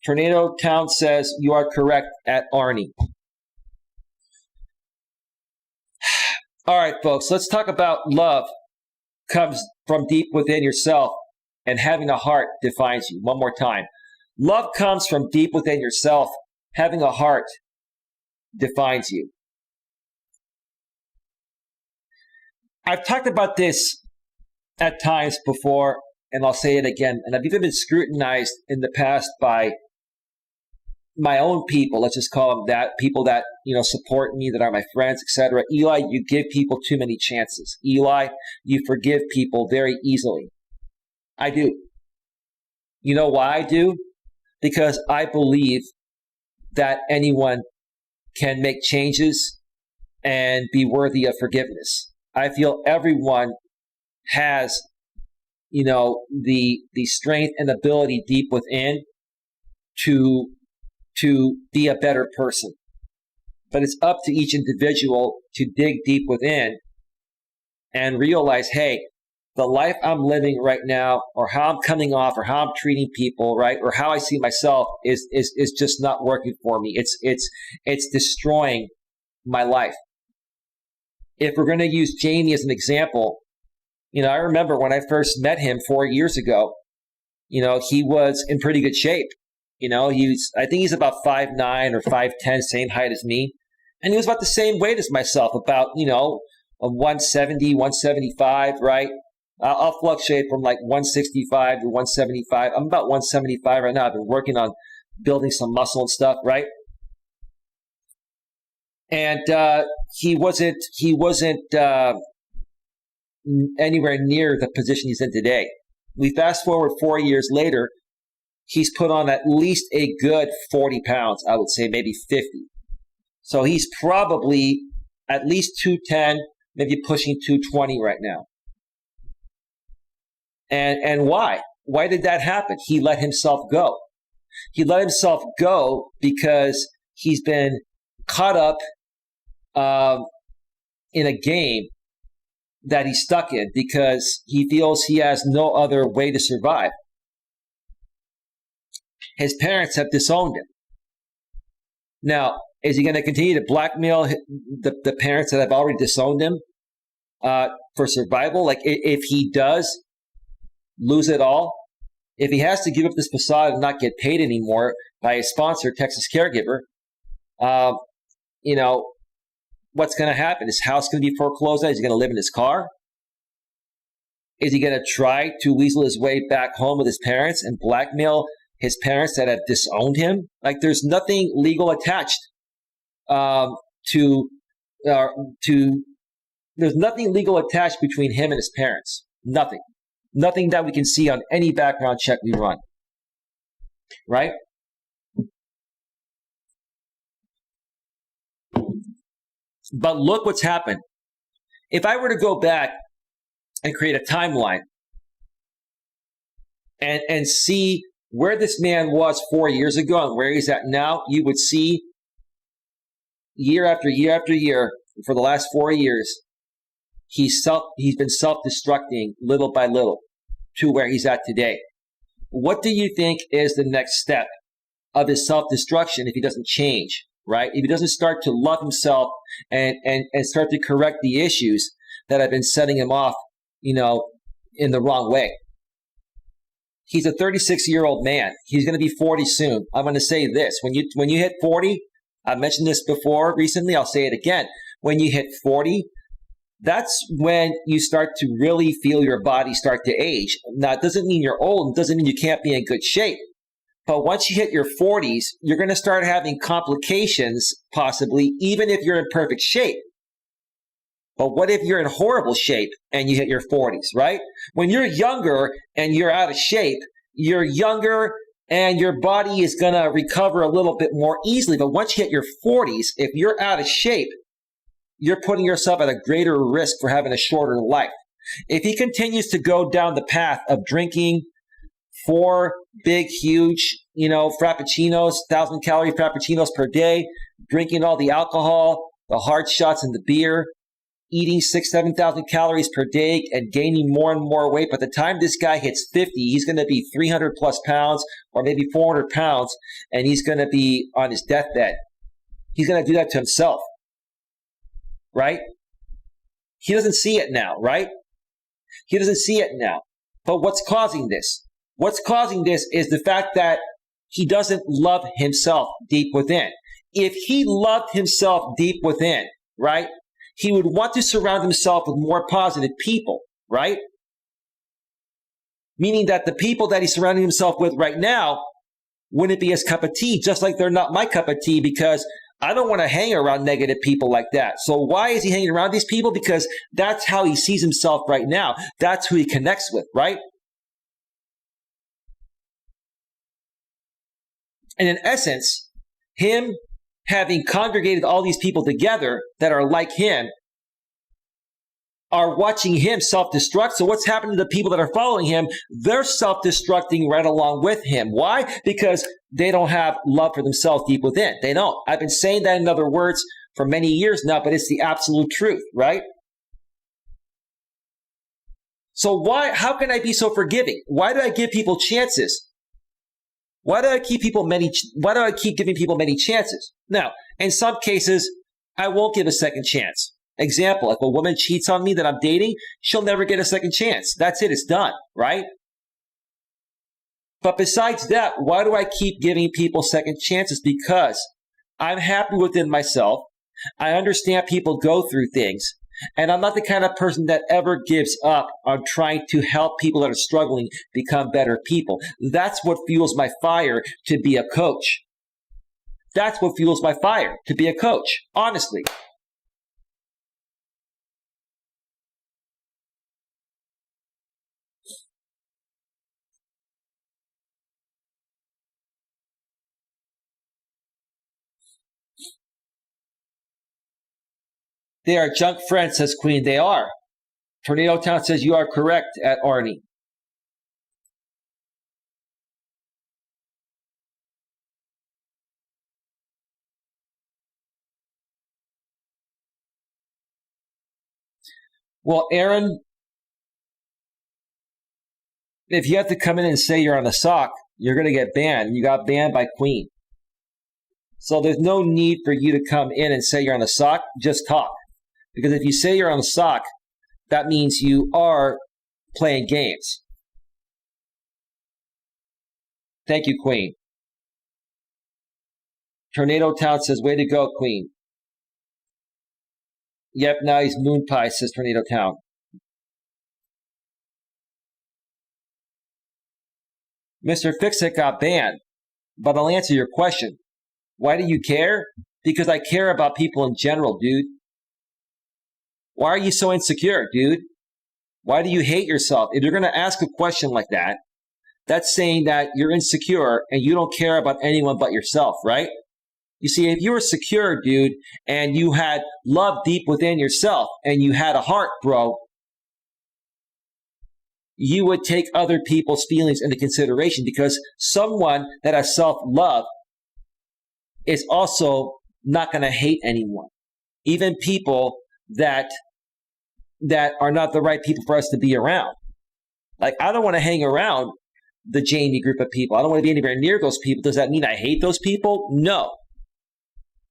Speaker 1: Tornado Town says you are correct at Arnie. All right, folks, let's talk about love comes from deep within yourself, and having a heart defines you. One more time. Love comes from deep within yourself. Having a heart defines you. I've talked about this at times before, and I'll say it again. And I've even been scrutinized in the past by my own people. Let's just call them that. People that, support me, that are my friends, etc. Eli, you give people too many chances. Eli, you forgive people very easily. I do. You know why I do? Because I believe that anyone can make changes and be worthy of forgiveness. I feel everyone has, the strength and ability deep within to be a better person. But it's up to each individual to dig deep within and realize, hey, the life I'm living right now, or how I'm coming off, or how I'm treating people, right, or how I see myself is just not working for me. It's destroying my life. If we're going to use Jamie as an example, I remember when I first met him 4 years ago, he was in pretty good shape. I think he's about 5'9" or 5'10", same height as me. And he was about the same weight as myself, about, a 170, 175, right? I'll fluctuate from like 165 to 175. I'm about 175 right now. I've been working on building some muscle and stuff, right? And he wasn't anywhere near the position he's in today. We fast forward 4 years later, he's put on at least a good 40 pounds, I would say maybe 50. So he's probably at least 210, maybe pushing 220 right now. And why? Why did that happen? He let himself go. He let himself go because he's been caught up in a game that he's stuck in because he feels he has no other way to survive. His parents have disowned him. Now, is he going to continue to blackmail the parents that have already disowned him for survival? Like, if he does lose it all, if he has to give up this facade and not get paid anymore by his sponsor, Texas Caregiver, what's going to happen? His house going to be foreclosed on? Is he going to live in his car? Is he going to try to weasel his way back home with his parents and blackmail his parents that have disowned him? Like, there's nothing legal attached there's nothing legal attached between him and his parents. Nothing. Nothing that we can see on any background check we run. Right? But look what's happened. If I were to go back and create a timeline and see where this man was 4 years ago and where he's at now, you would see year after year after year, for the last 4 years, he's been self-destructing little by little to where he's at today. What do you think is the next step of his self-destruction if he doesn't change, right? If he doesn't start to love himself and start to correct the issues that have been setting him off, in the wrong way. He's a 36-year-old man. He's going to be 40 soon. I'm going to say this. When you hit 40, I mentioned this before recently, I'll say it again. When you hit 40, that's when you start to really feel your body start to age. Now, it doesn't mean you're old. It doesn't mean you can't be in good shape. But once you hit your 40s, you're going to start having complications, possibly, even if you're in perfect shape. But what if you're in horrible shape and you hit your 40s, right? When you're younger and you're out of shape, you're younger and your body is going to recover a little bit more easily. But once you hit your 40s, if you're out of shape, you're putting yourself at a greater risk for having a shorter life. If he continues to go down the path of drinking, 4 big, huge, frappuccinos, 1,000-calorie frappuccinos per day, drinking all the alcohol, the hard shots and the beer, eating 7,000 calories per day and gaining more and more weight. By the time this guy hits 50, he's going to be 300 plus pounds or maybe 400 pounds, and he's going to be on his deathbed. He's going to do that to himself, right? He doesn't see it now, right? He doesn't see it now. But what's causing this? What's causing this is the fact that he doesn't love himself deep within. If he loved himself deep within, right, he would want to surround himself with more positive people, right? Meaning that the people that he's surrounding himself with right now wouldn't be his cup of tea, just like they're not my cup of tea, because I don't want to hang around negative people like that. So why is he hanging around these people? Because that's how he sees himself right now. That's who he connects with, right? And in essence, him having congregated all these people together that are like him are watching him self-destruct. So what's happening to the people that are following him? They're self-destructing right along with him. Why? Because they don't have love for themselves deep within. They don't. I've been saying that in other words for many years now, but it's the absolute truth, right? So how can I be so forgiving? Why do I give people chances? Why do I keep giving people many chances? Now, in some cases, I won't give a second chance. Example, if a woman cheats on me that I'm dating, she'll never get a second chance. That's it. It's done, right? But besides that, why do I keep giving people second chances? Because I'm happy within myself. I understand people go through things. And I'm not the kind of person that ever gives up on trying to help people that are struggling become better people. That's what fuels my fire to be a coach. That's what fuels my fire to be a coach, honestly. They are junk friends, says Queen. They are. Tornado Town says you are correct at Arnie. Well, Aaron, if you have to come in and say you're on a sock, you're going to get banned. You got banned by Queen. So there's no need for you to come in and say you're on a sock. Just talk. Because if you say you're on a sock, that means you are playing games. Thank you, Queen. Tornado Town says, way to go, Queen. Yep, now he's moon pie, says Tornado Town. Mr. Fix-It got banned, but I'll answer your question. Why do you care? Because I care about people in general, dude. Why are you so insecure, dude? Why do you hate yourself? If you're going to ask a question like that, that's saying that you're insecure and you don't care about anyone but yourself, right? You see, if you were secure, dude, and you had love deep within yourself and you had a heart, bro, you would take other people's feelings into consideration, because someone that has self-love is also not going to hate anyone. Even people that are not the right people for us to be around. Like, I don't want to hang around the Jamie group of people. I don't want to be anywhere near those people. Does that mean I hate those people? No.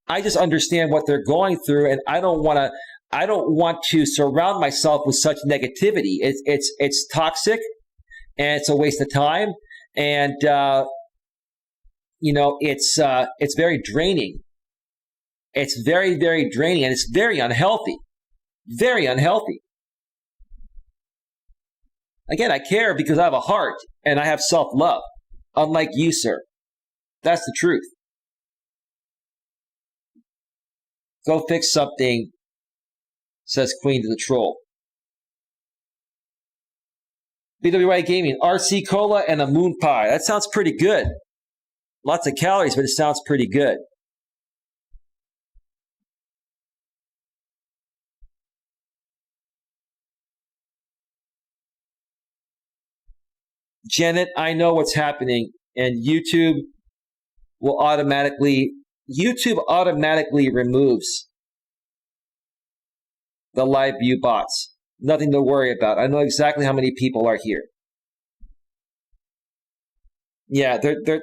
Speaker 1: I just understand what they're going through, and I don't want to surround myself with such negativity. It's toxic, and it's a waste of time, and it's very draining. It's very, very draining, and it's very unhealthy. Very unhealthy. Again, I care because I have a heart and I have self-love, unlike you, sir. That's the truth. Go fix something, says Queen to the troll. BWI Gaming, RC Cola and a moon pie. That sounds pretty good. Lots of calories, but it sounds pretty good. Janet, I know what's happening, and YouTube automatically removes the live view bots. Nothing to worry about. I know exactly how many people are here. Yeah, they're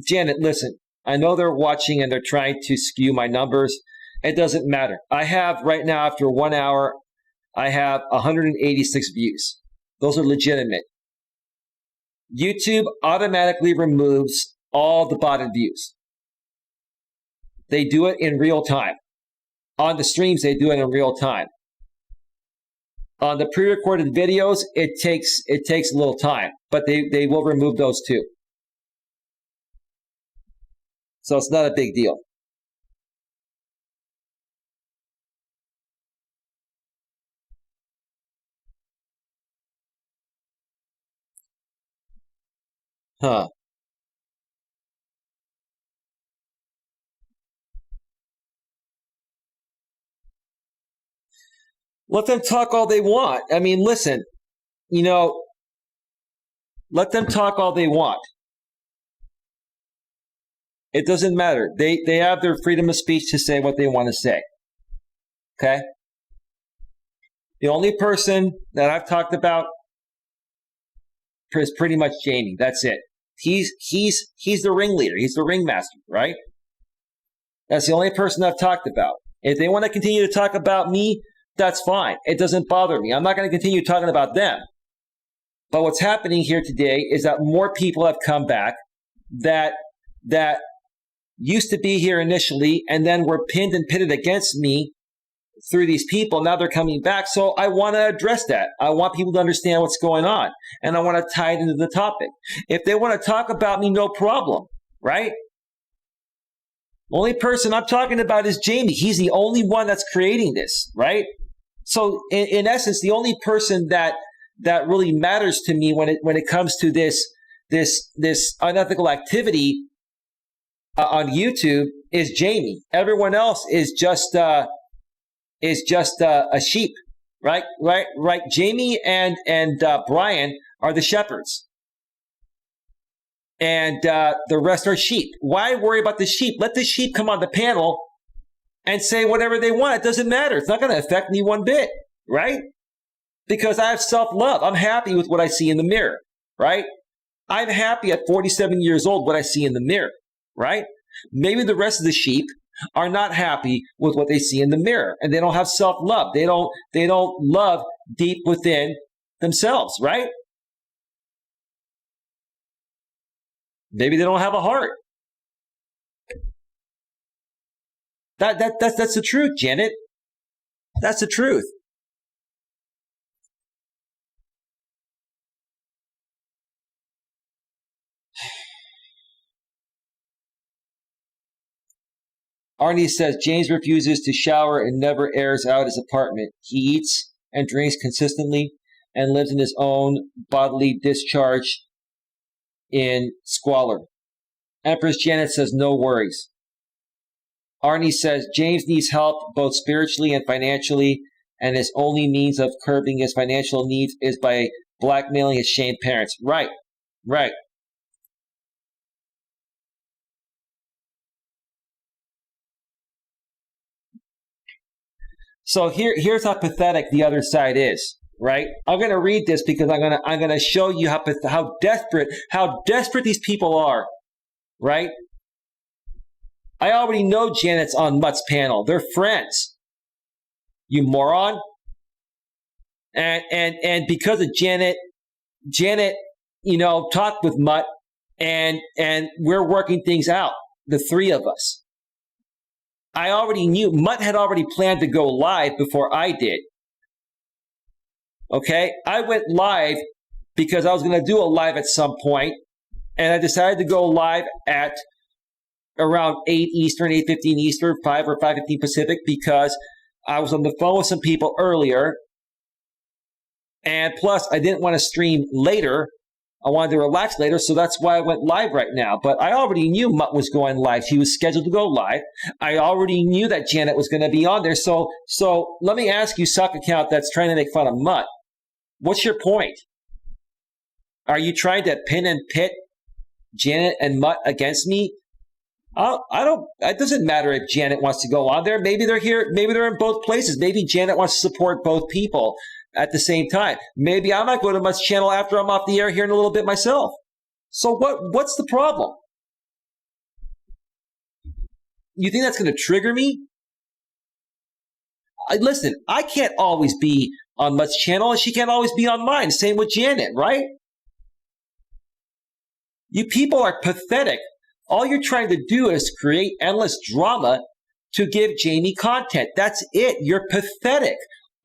Speaker 1: Janet, listen. I know they're watching and they're trying to skew my numbers. It doesn't matter. I have right now, after 1 hour, I have 186 views. Those are legitimate. YouTube automatically removes all the botted views. They do it in real time. On the streams, they do it in real time. On the pre-recorded videos, it takes a little time, but they will remove those too. So it's not a big deal. Huh. Let them talk all they want. I mean, listen, let them talk all they want. It doesn't matter. They have their freedom of speech to say what they want to say. Okay? The only person that I've talked about is pretty much Jamie. That's it. He's the ringleader. He's the ringmaster, right? That's the only person I've talked about. If they want to continue to talk about me, that's fine. It doesn't bother me. I'm not going to continue talking about them. But what's happening here today is that more people have come back that used to be here initially and then were pinned and pitted against me through these people. Now they're coming back. So I want to address that. I want people to understand what's going on. And I want to tie it into the topic. If they want to talk about me, no problem, right? The only person I'm talking about is Jamie. He's the only one that's creating this, right? So in essence, the only person that really matters to me when it comes to this unethical activity on YouTube is Jamie. Everyone else is just a sheep, right? Jamie and Brian are the shepherds, and the rest are sheep. Why worry about the sheep? Let the sheep come on the panel and say whatever they want. It doesn't matter. It's not going to affect me one bit, right? Because I have self-love. I'm happy with what I see in the mirror, right? I'm happy at 47 years old what I see in the mirror, right? Maybe the rest of the sheep are not happy with what they see in the mirror, and they don't have self-love. They don't love deep within themselves, right? Maybe they don't have a heart. That's the truth, Janet. That's the truth. Arnie says James refuses to shower and never airs out his apartment. He eats and drinks consistently and lives in his own bodily discharge in squalor. Empress Janet says no worries. Arnie says James needs help both spiritually and financially, and his only means of curbing his financial needs is by blackmailing his shamed parents. Right. So here's how pathetic the other side is, right? I'm going to read this because I'm going to show you how desperate these people are, right? I already know Janet's on Mutt's panel. They're friends. You moron. And because of Janet, talked with Mutt and we're working things out, the three of us. I already knew Mutt had already planned to go live before I did. Okay? I went live because I was going to do a live at some point, and I decided to go live at around 8 Eastern, 8:15 Eastern, 5 or 5:15 Pacific, because I was on the phone with some people earlier, and plus I didn't want to stream later. I wanted to relax later, so that's why I went live right now. But I already knew Mutt was going live. He was scheduled to go live. I already knew that Janet was going to be on there. So let me ask you, sock account that's trying to make fun of Mutt. What's your point? Are you trying to pin and pit Janet and Mutt against me? I don't. It doesn't matter if Janet wants to go on there. Maybe they're here. Maybe they're in both places. Maybe Janet wants to support both people at the same time. Maybe I might go to Mutt's channel after I'm off the air here in a little bit myself. So what's the problem? You think that's going to trigger me? Listen, I can't always be on Mutt's channel, and she can't always be on mine. Same with Janet, right? You people are pathetic. All you're trying to do is create endless drama to give Jamie content. That's it. You're pathetic.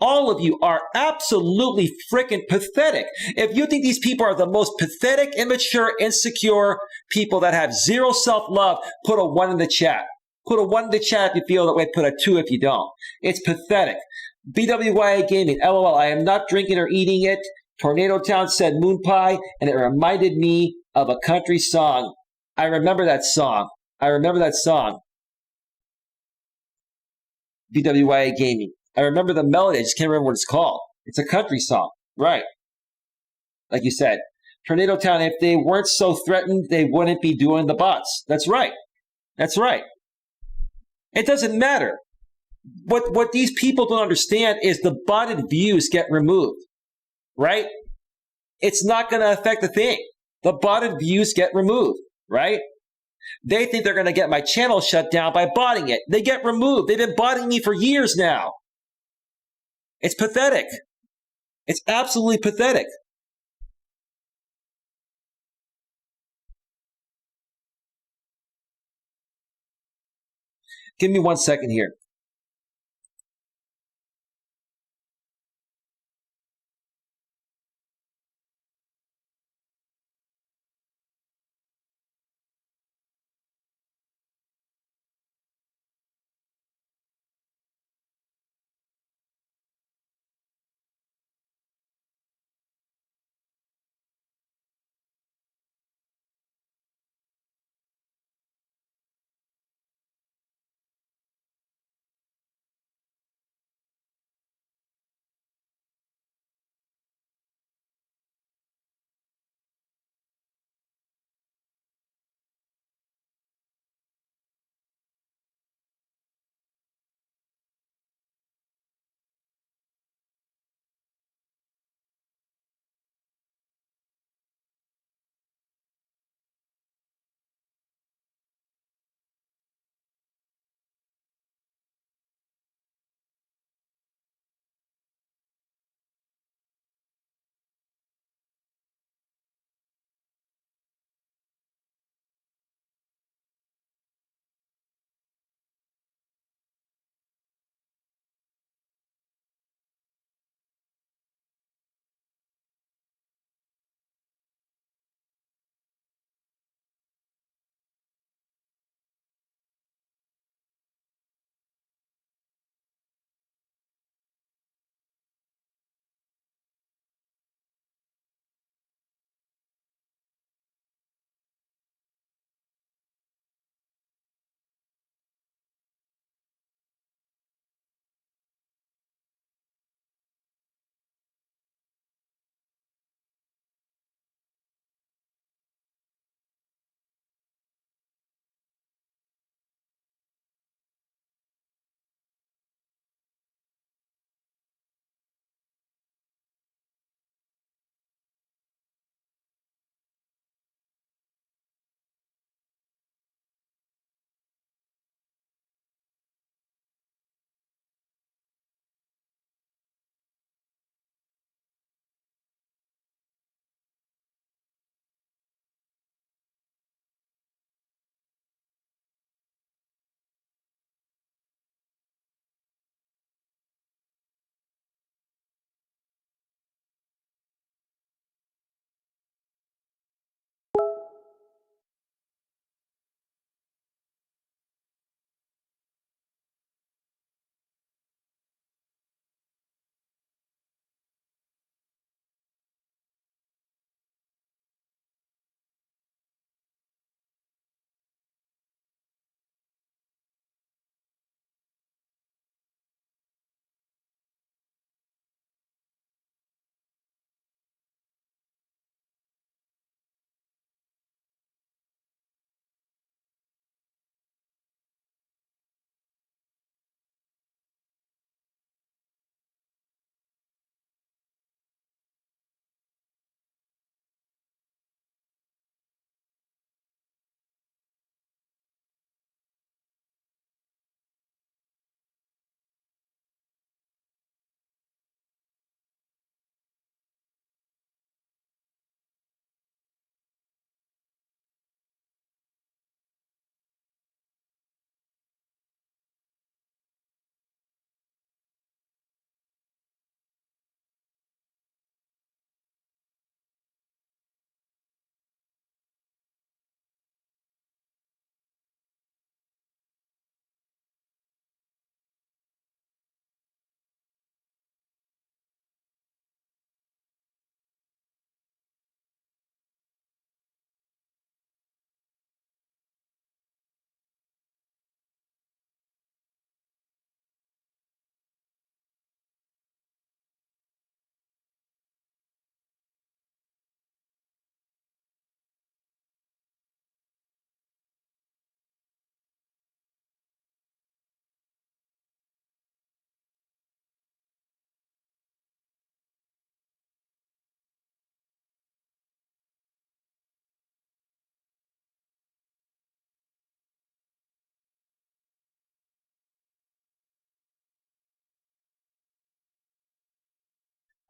Speaker 1: All of you are absolutely freaking pathetic. If you think these people are the most pathetic, immature, insecure people that have zero self-love, put a 1 in the chat. Put a 1 in the chat if you feel that way. Put a 2 if you don't. It's pathetic. BWYA Gaming, LOL, I am not drinking or eating it. Tornado Town said moon pie, and it reminded me of a country song. I remember that song. BWYA Gaming. I remember the melody. I just can't remember what it's called. It's a country song. Right. Like you said. Tornado Town, if they weren't so threatened, they wouldn't be doing the bots. That's right. It doesn't matter. What these people don't understand is the botted views get removed. Right? It's not going to affect the thing. The botted views get removed. Right? They think they're going to get my channel shut down by botting it. They get removed. They've been botting me for years now. It's pathetic. It's absolutely pathetic. Give me 1 second here.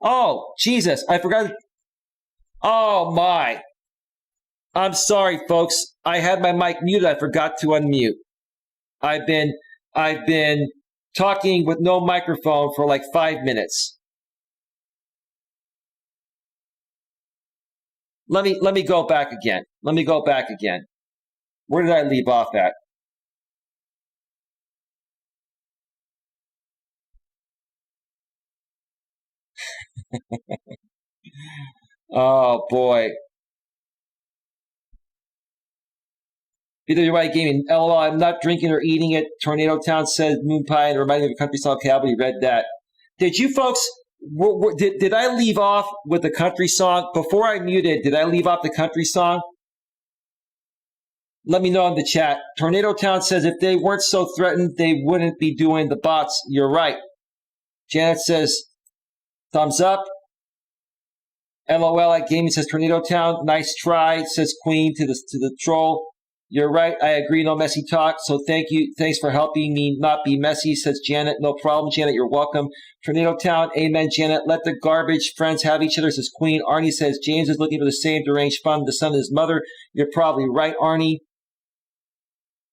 Speaker 1: Oh, Jesus. I forgot. Oh, my. I'm sorry, folks. I had my mic muted. I forgot to unmute. I've been I've been talking with no microphone for like 5 minutes. Let me go back again. Let me go back again. Where did I leave off at? Oh boy. Either way, gaming. LOL, I'm not drinking or eating it. Tornado Town says moon pie and reminding me of a country song. Cowboy, you read that. Did you folks, did I leave off with the country song? Before I muted, did I leave off the country song? Let me know in the chat. Tornado Town says if they weren't so threatened, they wouldn't be doing the bots. You're right. Janet says, thumbs up. LOL at gaming says Tornado Town. Nice try, says Queen to the troll. You're right. I agree. No messy talk. So thank you. Thanks for helping me not be messy, says Janet. No problem, Janet. You're welcome. Tornado Town. Amen, Janet. Let the garbage friends have each other, says Queen. Arnie says James is looking for the same deranged fun the son of his mother. You're probably right, Arnie.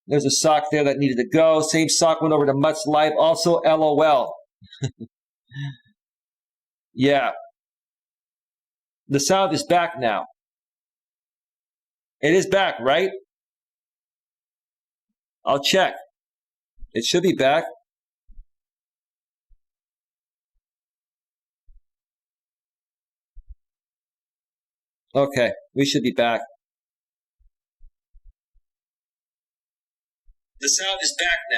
Speaker 1: There's a sock there that needed to go. Same sock went over to Mutt's Live. Also, LOL. Yeah. The sound is back now. It is back, right? I'll check. It should be back. Okay, we should be back. The sound is back now.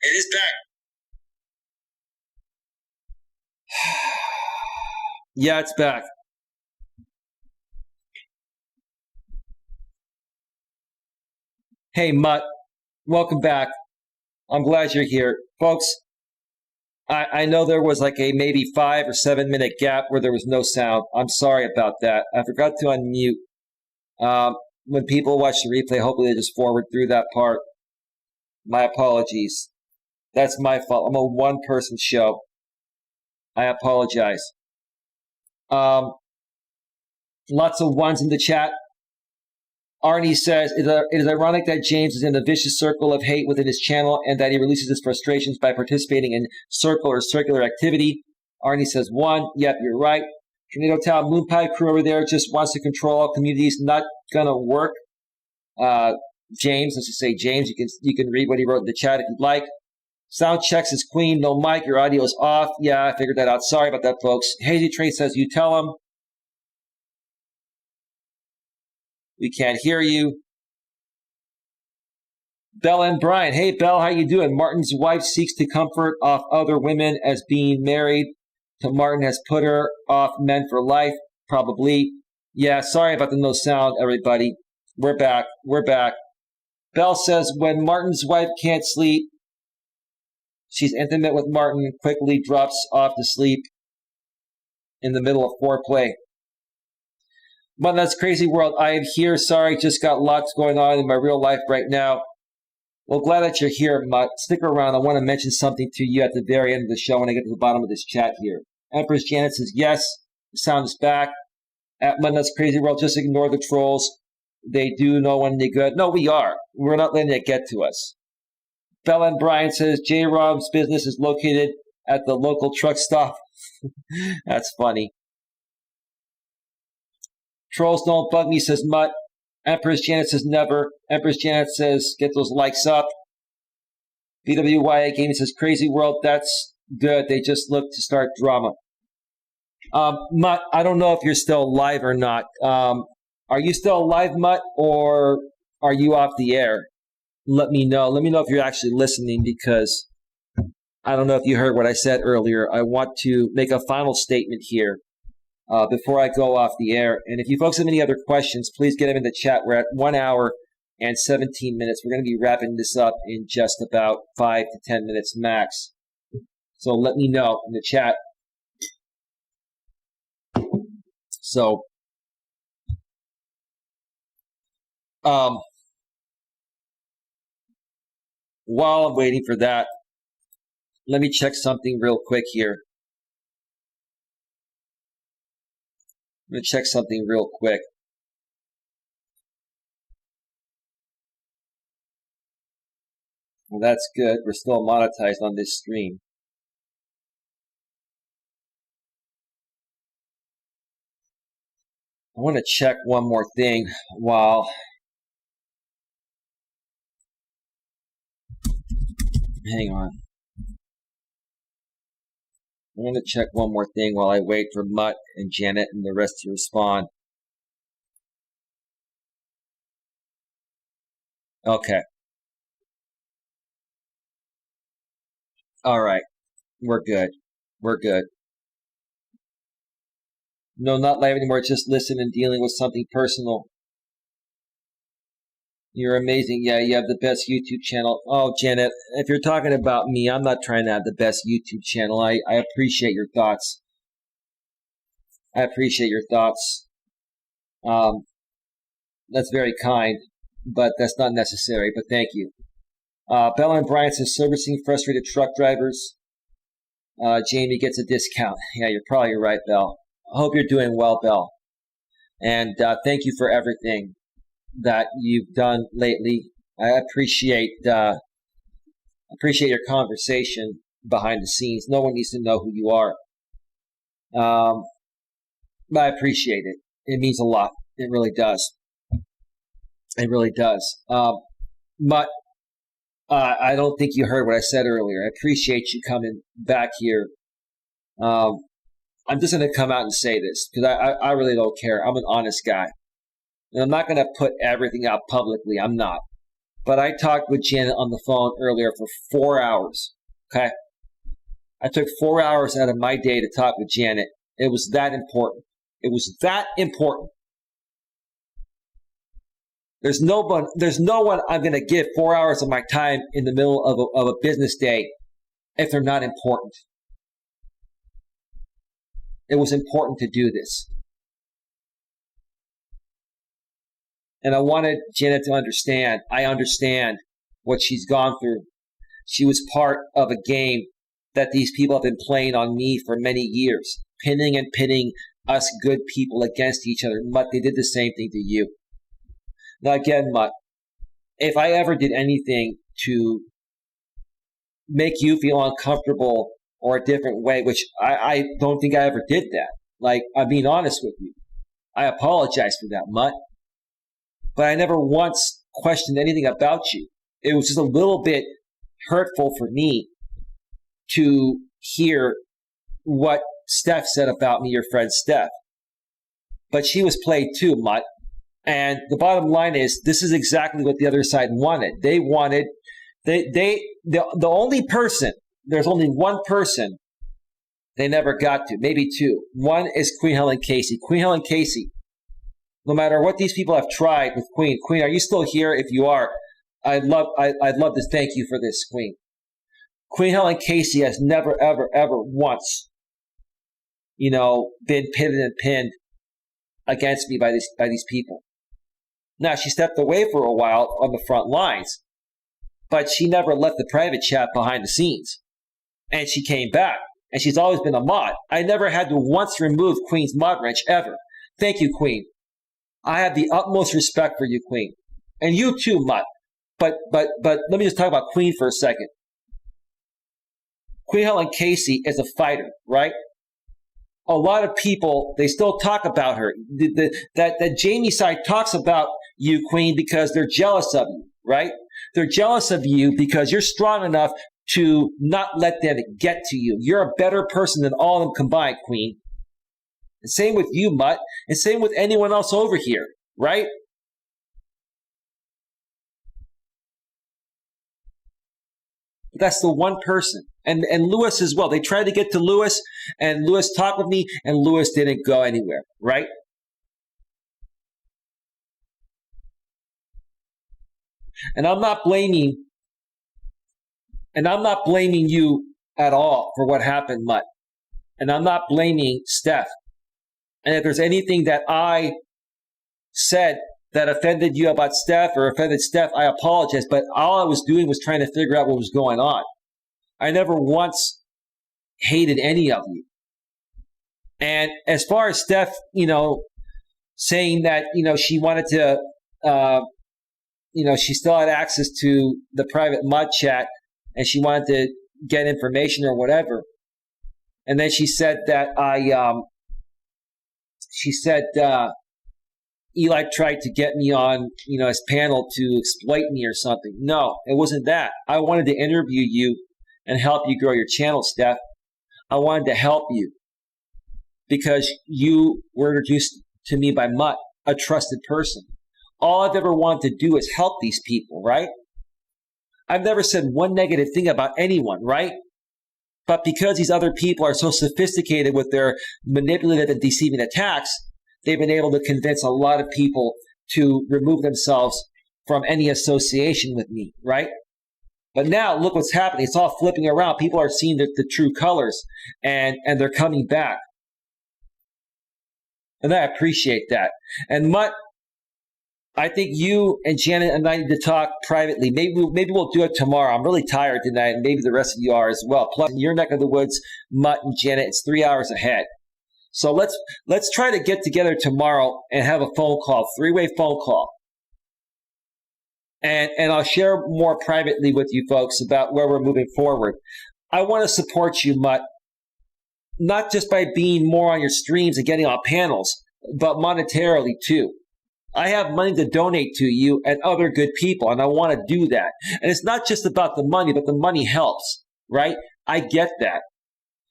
Speaker 1: It is back. Yeah, it's back. Hey, Mutt. Welcome back. I'm glad you're here. Folks, I know there was like a maybe 5 or 7 minute gap where there was no sound. I'm sorry about that. I forgot to unmute. When people watch the replay, hopefully they just forward through that part. My apologies. That's my fault. I'm a one-person show. I apologize. Lots of ones in the chat. Arnie says, it is ironic that James is in a vicious circle of hate within his channel and that he releases his frustrations by participating in circle or circular activity. Arnie says, 1. Yep, you're right. Tornado Town Moon Pie crew over there just wants to control all communities. Not going to work. James, let's just say James. You can read what he wrote in the chat if you'd like. Sound checks is Queen. No mic. Your audio is off. Yeah, I figured that out. Sorry about that, folks. Hazy Train says, you tell him. We can't hear you. Belle and Brian. Hey, Belle, how you doing? Martin's wife seeks to comfort off other women as being married to Martin has put her off men for life. Probably. Yeah, sorry about the no sound, everybody. We're back. We're back. Belle says, when Martin's wife can't sleep, she's intimate with Martin, quickly drops off to sleep in the middle of foreplay. But that's crazy world. I am here. Sorry, just got lots going on in my real life right now. Well, glad that you're here, Mutt. Stick around. I want to mention something to you at the very end of the show when I get to the bottom of this chat here. Empress Janet says, yes, the sound is back. At Mutt, that's crazy world. Just ignore the trolls. They do no one any good. No, we are. We're not letting it get to us. Bella and Brian says, J-Rob's business is located at the local truck stop. That's funny. Trolls don't bug me, says Mutt. Empress Janet says never. Empress Janet says get those likes up. BWYA Gaming says crazy world. That's good. They just look to start drama. Mutt, I don't know if you're still live or not. Are you still live, Mutt, or are you off the air? Let me know. Let me know if you're actually listening because I don't know if you heard what I said earlier. I want to make a final statement here. Before I go off the air. And if you folks have any other questions, please get them in the chat. We're at 1 hour and 17 minutes. We're going to be wrapping this up in just about 5 to 10 minutes max. So let me know in the chat. So, while I'm waiting for that, let me check something real quick here. I'm going to check something real quick. Well, that's good. We're still monetized on this stream. I want to check one more thing while... Hang on. I'm going to check one more thing while I wait for Mutt and Janet and the rest to respond. Okay. All right. We're good. We're good. No, not live anymore. Just listen and dealing with something personal. You're amazing. Yeah, you have the best YouTube channel. Oh, Janet, if you're talking about me, I'm not trying to have the best YouTube channel. I appreciate your thoughts. I appreciate your thoughts. That's very kind, but that's not necessary. But thank you. Bella and Brian says servicing frustrated truck drivers. Jamie gets a discount. Yeah, you're probably right, Belle. I hope you're doing well, Belle. And thank you for everything that you've done lately. I appreciate your conversation behind the scenes. No one needs to know who you are. But I appreciate it. It means a lot. It really does. It really does. But I don't think you heard what I said earlier. I appreciate you coming back here. I'm just going to come out and say this because I really don't care. I'm an honest guy. And I'm not going to put everything out publicly. I'm not. But I talked with Janet on the phone earlier for 4 hours. Okay? I took 4 hours out of my day to talk with Janet. It was that important. It was that important. There's no one I'm going to give 4 hours of my time in the middle of a business day if they're not important. It was important to do this. And I wanted Janet to understand. I understand what she's gone through. She was part of a game that these people have been playing on me for many years, pinning and pitting us good people against each other. Mutt, they did the same thing to you. Now again, Mutt, if I ever did anything to make you feel uncomfortable or a different way, which I don't think I ever did that. Like, I'm being honest with you. I apologize for that, Mutt. But I never once questioned anything about you. It was just a little bit hurtful for me to hear what Steph said about me, your friend Steph. But she was played too, Mutt. And the bottom line is, this is exactly what the other side wanted. They wanted, the only person, there's only one person they never got to, maybe two. One is Queen Helen Casey. Queen Helen Casey, no matter what these people have tried with Queen. Queen, are you still here? If you are, I'd love to thank you for this, Queen. Queen Helen Casey has never, ever, ever once, been pitted and pinned against me by these people. Now, she stepped away for a while on the front lines, but she never left the private chat behind the scenes. And she came back, and she's always been a mod. I never had to once remove Queen's mod wrench, ever. Thank you, Queen. I have the utmost respect for you, Queen. And you too, Mutt. But let me just talk about Queen for a second. Queen Helen Casey is a fighter, right? A lot of people, they still talk about her. That Jamie side talks about you, Queen, because they're jealous of you, right? They're jealous of you because you're strong enough to not let them get to you. You're a better person than all of them combined, Queen. And same with you, Mutt, and same with anyone else over here, right? That's the one person. And Lewis as well. They tried to get to Lewis, and Lewis talked with me, and Lewis didn't go anywhere, right? And I'm not blaming you at all for what happened, Mutt. And I'm not blaming Steph. And if there's anything that I said that offended you about Steph or offended Steph, I apologize. But all I was doing was trying to figure out what was going on. I never once hated any of you. And as far as Steph, saying that, she wanted to, she still had access to the private mud chat and she wanted to get information or whatever. And then she said that Eli tried to get me on, his panel to exploit me or something. No, it wasn't that. I wanted to interview you and help you grow your channel, Steph. I wanted to help you because you were introduced to me by Mutt, a trusted person. All I've ever wanted to do is help these people, right? I've never said one negative thing about anyone, right? But because these other people are so sophisticated with their manipulative and deceiving attacks, they've been able to convince a lot of people to remove themselves from any association with me, right? But now look what's happening. It's all flipping around. People are seeing the true colors and they're coming back. And I appreciate that. And Mutt, I think you and Janet and I need to talk privately. Maybe we'll do it tomorrow. I'm really tired tonight, and maybe the rest of you are as well. Plus, in your neck of the woods, Mutt and Janet, it's 3 hours ahead. So let's try to get together tomorrow and have a phone call, three-way phone call. And I'll share more privately with you folks about where we're moving forward. I want to support you, Mutt, not just by being more on your streams and getting on panels, but monetarily too. I have money to donate to you and other good people, and I want to do that. And it's not just about the money, but the money helps, right? I get that.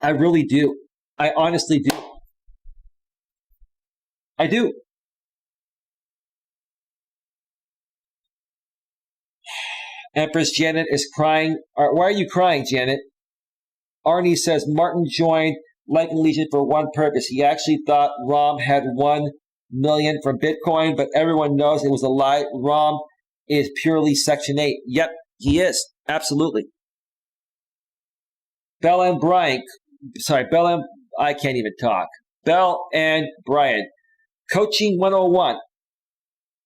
Speaker 1: I really do. I honestly do. I do. Empress Janet is crying. Why are you crying, Janet? Arnie says Martin joined Lycan Legion for one purpose. He actually thought Rom had 1 million from Bitcoin, but everyone knows it was a lie. Rom is purely Section 8. Yep, he is. Absolutely. Bell and Brian. I can't even talk. Bell and Brian. Coaching 101.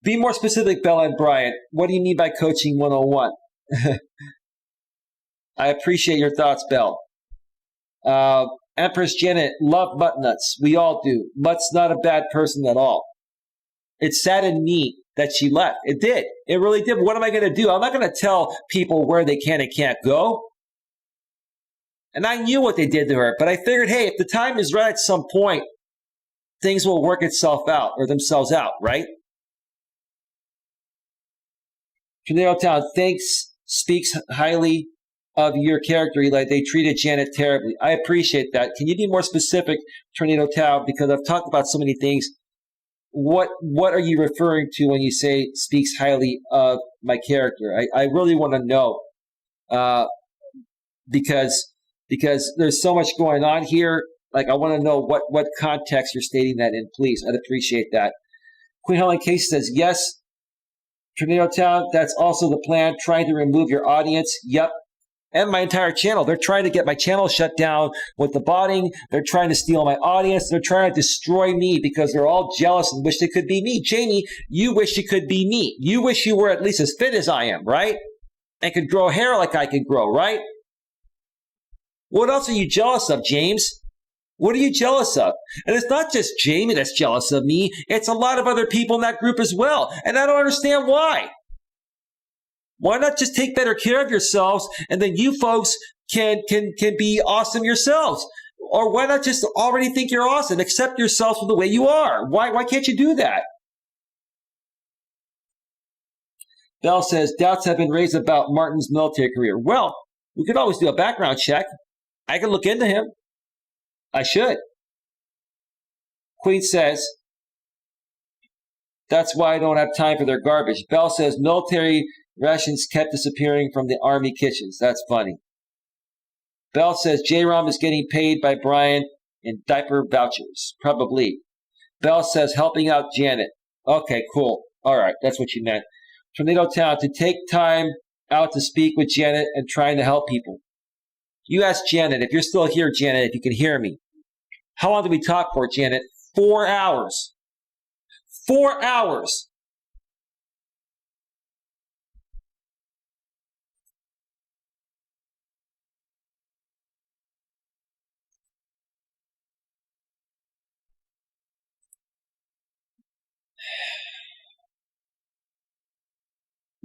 Speaker 1: Be more specific, Bella and Brian. What do you mean by coaching 101? I appreciate your thoughts, Bell. Empress Janet, love Mutt Nuts. We all do. Mutt's not a bad person at all. It saddened me that she left. It did. It really did. But what am I going to do? I'm not going to tell people where they can and can't go. And I knew what they did to her. But I figured, hey, if the time is right at some point, things will work itself out or themselves out, right? Tornado Town speaks highly of your character, Eli. They treated Janet terribly. I appreciate that. Can you be more specific, Tornado Town? Because I've talked about so many things. What are you referring to when you say speaks highly of my character? I really want to know because there's so much going on here. Like, I want to know what context you're stating that in, please. I'd appreciate that. Queen Helen Casey says, yes, Tornado Town, that's also the plan, trying to remove your audience. Yep. And my entire channel. They're trying to get my channel shut down with the botting. They're trying to steal my audience. They're trying to destroy me because they're all jealous and wish they could be me. Jamie, you wish you could be me. You wish you were at least as fit as I am, right? And could grow hair like I could grow, right? What else are you jealous of, James? What are you jealous of? And it's not just Jamie that's jealous of me. It's a lot of other people in that group as well. And I don't understand why. Why not just take better care of yourselves and then you folks can be awesome yourselves? Or why not just already think you're awesome? Accept yourselves for the way you are. Why can't you do that? Bell says, doubts have been raised about Martin's military career. Well, we could always do a background check. I could look into him. I should. Queen says, that's why I don't have time for their garbage. Bell says, military rations kept disappearing from the army kitchens. That's funny. Bell says, J-Rom is getting paid by Brian in diaper vouchers. Probably. Bell says, helping out Janet. Okay, cool. All right, that's what you meant. Tornado Town, to take time out to speak with Janet and trying to help people. You ask Janet, if you're still here, Janet, if you can hear me. How long did we talk for, Janet? 4 hours. 4 hours.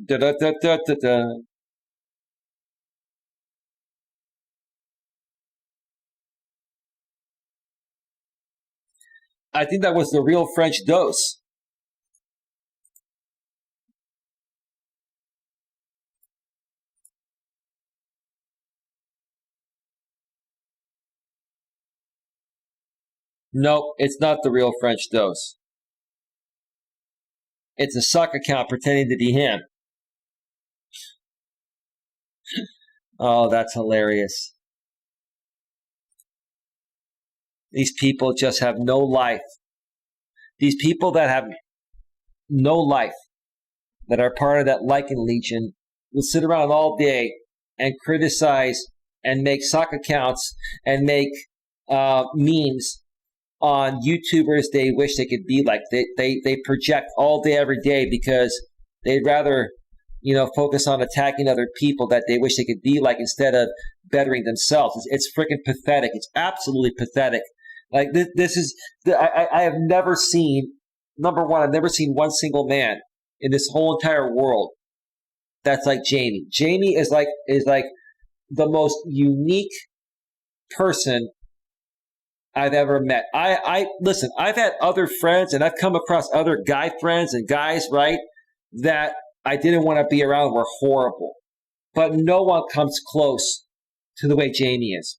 Speaker 1: Da, da, da, da, da, da. I think that was the real French dose. Nope, it's not the real French dose. It's a suck account pretending to be him. Oh, that's hilarious. These people just have no life. These people that have no life, that are part of that Lycan Legion, will sit around all day and criticize and make sock accounts and make memes on YouTubers they wish they could be like. They project all day, every day because they'd rather, focus on attacking other people that they wish they could be like instead of bettering themselves. It's freaking pathetic. It's absolutely pathetic. Like this is, I have never seen, number one, I've never seen one single man in this whole entire world that's like Jamie. Jamie is like the most unique person I've ever met. I listen, I've had other friends and I've come across other guy friends and guys, right, that I didn't want to be around, were horrible. But no one comes close to the way Jamie is.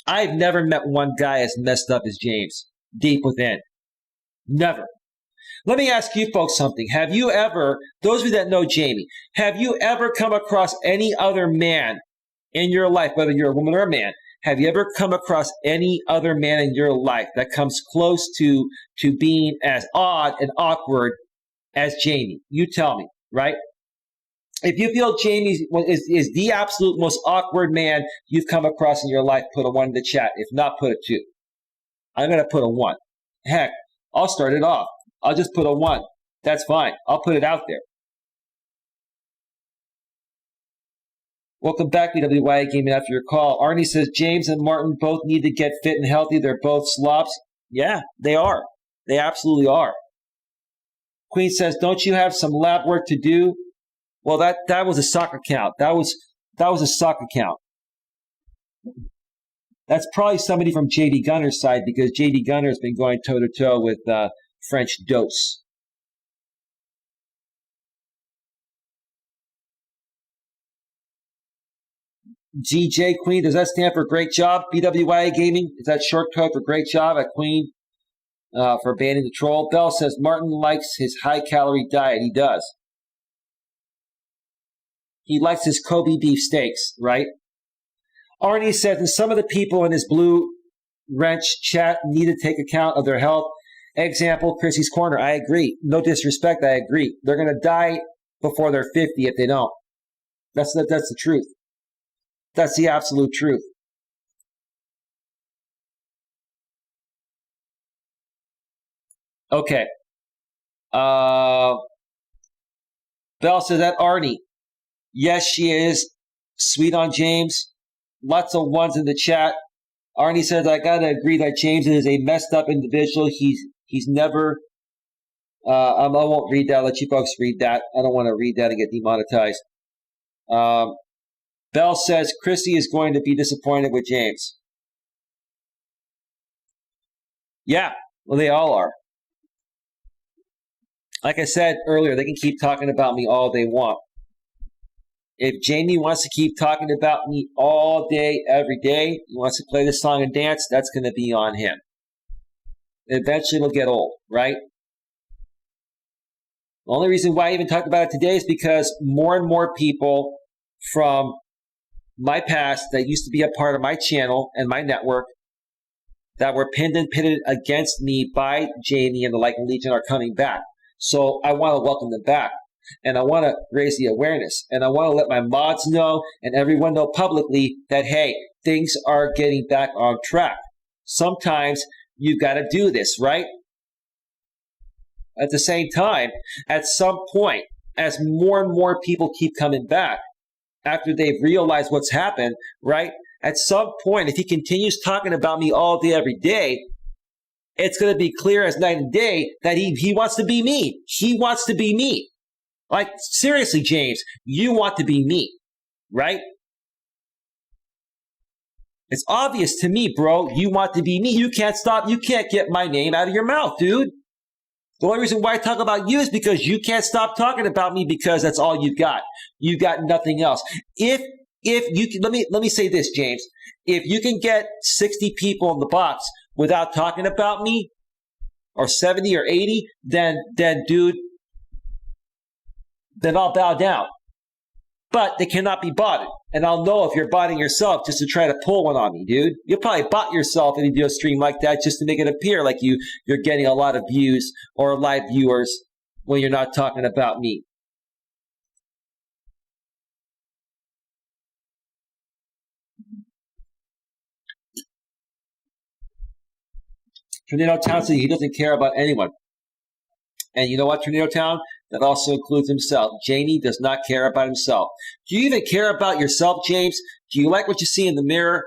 Speaker 1: I've never met one guy as messed up as James, deep within. Never. Let me ask you folks something. Have you ever, those of you that know Jamie, have you ever come across any other man in your life, whether you're a woman or a man, have you ever come across any other man in your life that comes close to being as odd and awkward as Jamie? You tell me, right? If you feel Jamie is the absolute most awkward man you've come across in your life, put a 1 in the chat. If not, put a 2. I'm going to put a 1. Heck, I'll start it off. I'll just put a 1. That's fine. I'll put it out there. Welcome back, BWY Gaming, after your call. Arnie says, James and Martin both need to get fit and healthy. They're both slops. Yeah, they are. They absolutely are. Queen says, don't you have some lab work to do? Well, that was a sock account. That was a sock account. That's probably somebody from JD Gunner's side because JD Gunner's been going toe-to-toe with French Dose. GJ Queen, does that stand for great job? BWIA Gaming, is that short code for great job at Queen for banning the troll? Bell says Martin likes his high-calorie diet. He does. He likes his Kobe beef steaks, right? Arnie says, and some of the people in his blue wrench chat need to take account of their health. Example, Chrissy's Corner. I agree. No disrespect, I agree. They're going to die before they're 50 if they don't. That's the truth. That's the absolute truth. Okay. Bell says that Arnie. Yes, she is. Sweet on James. Lots of 1s in the chat. Arnie says, I got to agree that James is a messed up individual. He's never, I won't read that. I'll let you folks read that. I don't want to read that and get demonetized. Bell says, Chrissy is going to be disappointed with James. Yeah, well, they all are. Like I said earlier, they can keep talking about me all they want. If Jamie wants to keep talking about me all day, every day, he wants to play this song and dance, that's going to be on him. Eventually it'll get old, right? The only reason why I even talked about it today is because more and more people from my past that used to be a part of my channel and my network that were pinned and pitted against me by Jamie and the Lycan Legion are coming back. So I want to welcome them back. And I want to raise the awareness. And I want to let my mods know and everyone know publicly that, hey, things are getting back on track. Sometimes you've got to do this, right? At the same time, at some point, as more and more people keep coming back, after they've realized what's happened, right? At some point, if he continues talking about me all day, every day, it's going to be clear as night and day that he wants to be me. He wants to be me. Like, seriously, James, you want to be me, right? It's obvious to me, bro. You want to be me. You can't stop. You can't get my name out of your mouth, dude. The only reason why I talk about you is because you can't stop talking about me because that's all you got. You got nothing else. If you can, let me say this, James. If you can get 60 people in the box without talking about me, or 70 or 80, then dude, then I'll bow down. But they cannot be bought. And I'll know if you're botting yourself just to try to pull one on me, dude. You'll probably bot yourself if you do a stream like that just to make it appear like you're getting a lot of views or live viewers when you're not talking about me. Tornado Town said he doesn't care about anyone. And you know what, Tornado Town? That also includes himself. Jamie does not care about himself. Do you even care about yourself, James? Do you like what you see in the mirror?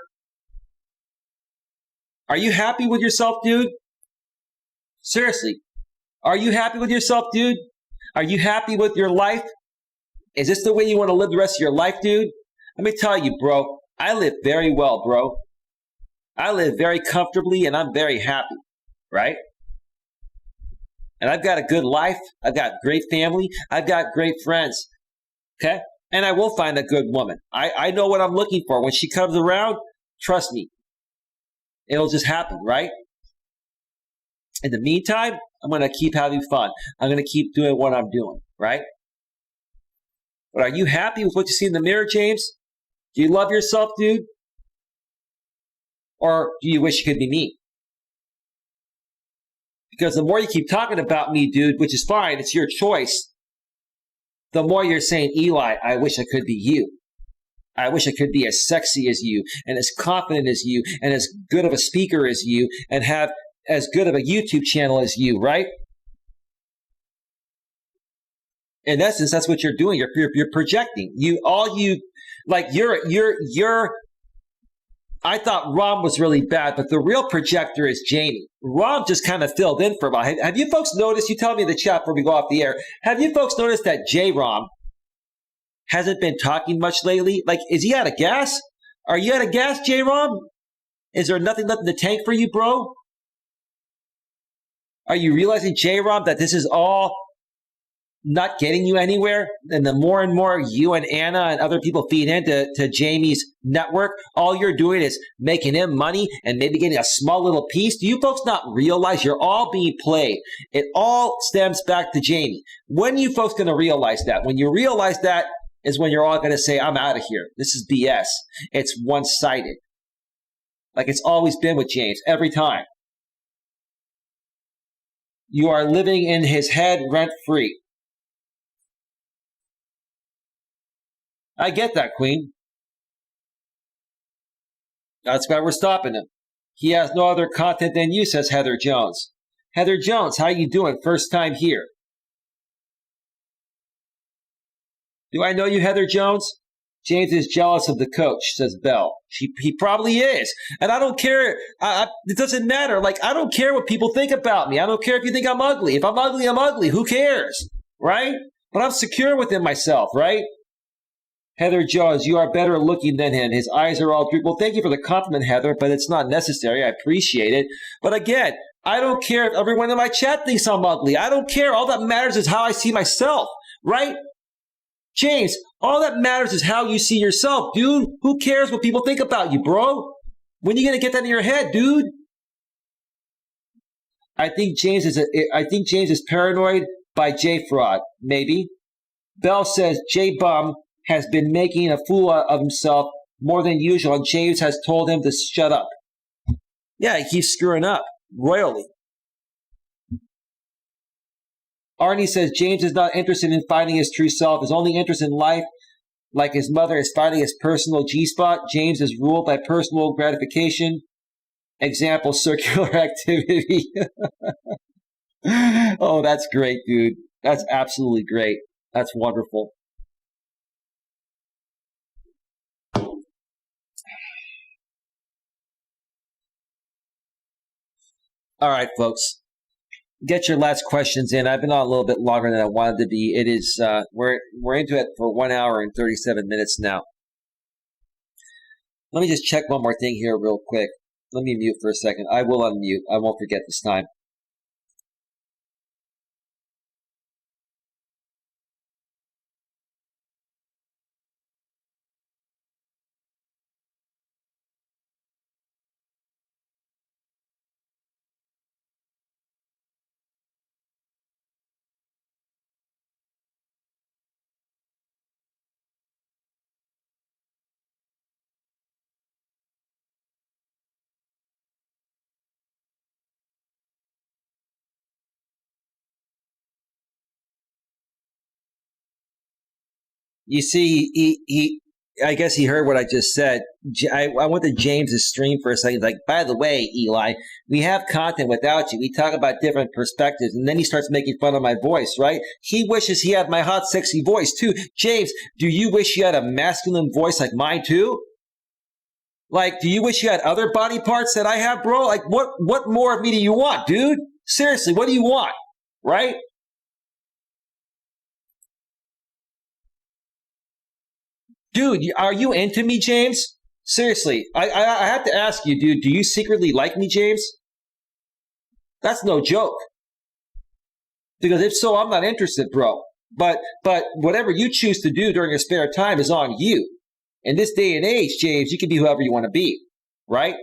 Speaker 1: Are you happy with yourself, dude? Seriously. Are you happy with yourself, dude? Are you happy with your life? Is this the way you want to live the rest of your life, dude? Let me tell you, bro. I live very well, bro. I live very comfortably and I'm very happy, right? And I've got a good life. I've got great family. I've got great friends. Okay? And I will find a good woman. I know what I'm looking for. When she comes around, trust me, it'll just happen, right? In the meantime, I'm going to keep having fun. I'm going to keep doing what I'm doing, right? But are you happy with what you see in the mirror, James? Do you love yourself, dude? Or do you wish you could be me? Because the more you keep talking about me, dude, which is fine, it's your choice, the more you're saying, Eli, I wish I could be you. I wish I could be as sexy as you and as confident as you and as good of a speaker as you and have as good of a YouTube channel as you, right? In essence, that's what you're doing. You're projecting. I thought Rom was really bad, but the real projector is Jamie. Rom just kind of filled in for a while. Have you folks noticed, you tell me in the chat before we go off the air, have you folks noticed that J-Rom hasn't been talking much lately? Like, is he out of gas? Are you out of gas, J-Rom? Is there nothing left in the tank for you, bro? Are you realizing, J-Rom, that this is all not getting you anywhere? And the more and more you and Anna and other people feed into Jamie's network, all you're doing is making him money and maybe getting a small little piece. Do you folks not realize you're all being played? It all stems back to Jamie. When are you folks going to realize that? When you realize that is when you're all going to say, I'm out of here. This is BS. It's one-sided. Like it's always been with James, every time. You are living in his head rent-free. I get that, Queen. That's why we're stopping him. He has no other content than you, says Heather Jones. Heather Jones, how you doing? First time here. Do I know you, Heather Jones? James is jealous of the coach, says Belle. He probably is. And I don't care. It doesn't matter. Like, I don't care what people think about me. I don't care if you think I'm ugly. If I'm ugly, I'm ugly. Who cares? Right? But I'm secure within myself, right? Heather Jones, you are better looking than him. His eyes are all droopy. Well, thank you for the compliment, Heather, but it's not necessary. I appreciate it. But again, I don't care if everyone in my chat thinks I'm ugly. I don't care. All that matters is how I see myself, right? James, all that matters is how you see yourself, dude. Who cares what people think about you, bro? When are you going to get that in your head, dude? I think James is paranoid by J Fraud, maybe. Bell says J Bum has been making a fool of himself more than usual, and James has told him to shut up. Yeah, he keeps screwing up royally. Arnie says James is not interested in finding his true self. His only interest in life, like his mother, is finding his personal G-spot. James is ruled by personal gratification. Example, circular activity. Oh, that's great, dude. That's absolutely great. That's wonderful. All right, folks. get your last questions in. I've been on a little bit longer than I wanted to be. It is we're into it for 1 hour and 37 minutes now. Let me just check one more thing here real quick. Let me mute for a second. I will unmute. I won't forget this time. You see, I guess he heard what I just said. I went to James's stream for a second. He's like, by the way, Eli, we have content without you. We talk about different perspectives. And then he starts making fun of my voice, right? He wishes he had my hot, sexy voice too. James, do you wish you had a masculine voice like mine too? Like, do you wish you had other body parts that I have, bro? Like, what more of me do you want, dude? Seriously, what do you want, right? Dude, are you into me, James? Seriously, I have to ask you, dude, do you secretly like me, James? That's no joke. Because if so, I'm not interested, bro. But whatever you choose to do during your spare time is on you. In this day and age, James, you can be whoever you want to be, right?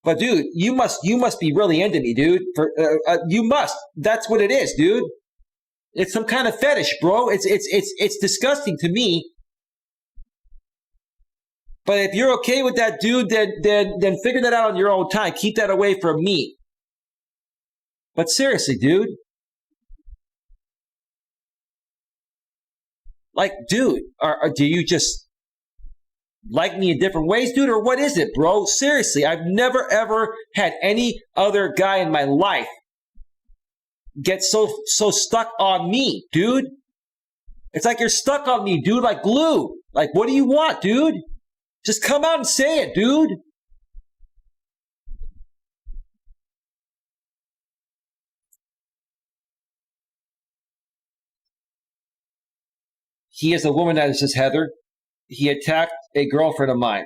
Speaker 1: But dude, you must be really into me, dude. You must. That's what it is, dude. It's some kind of fetish, bro. It's disgusting to me. But if you're okay with that, dude, then figure that out on your own time. Keep that away from me. But seriously, dude. Like, dude, do you just like me in different ways, dude? Or what is it, bro? Seriously, I've never, ever had any other guy in my life get so stuck on me, dude. It's like you're stuck on me, dude, like glue. Like, what do you want, dude? Just come out and say it, dude. He is a woman that is just Heather. He attacked a girlfriend of mine.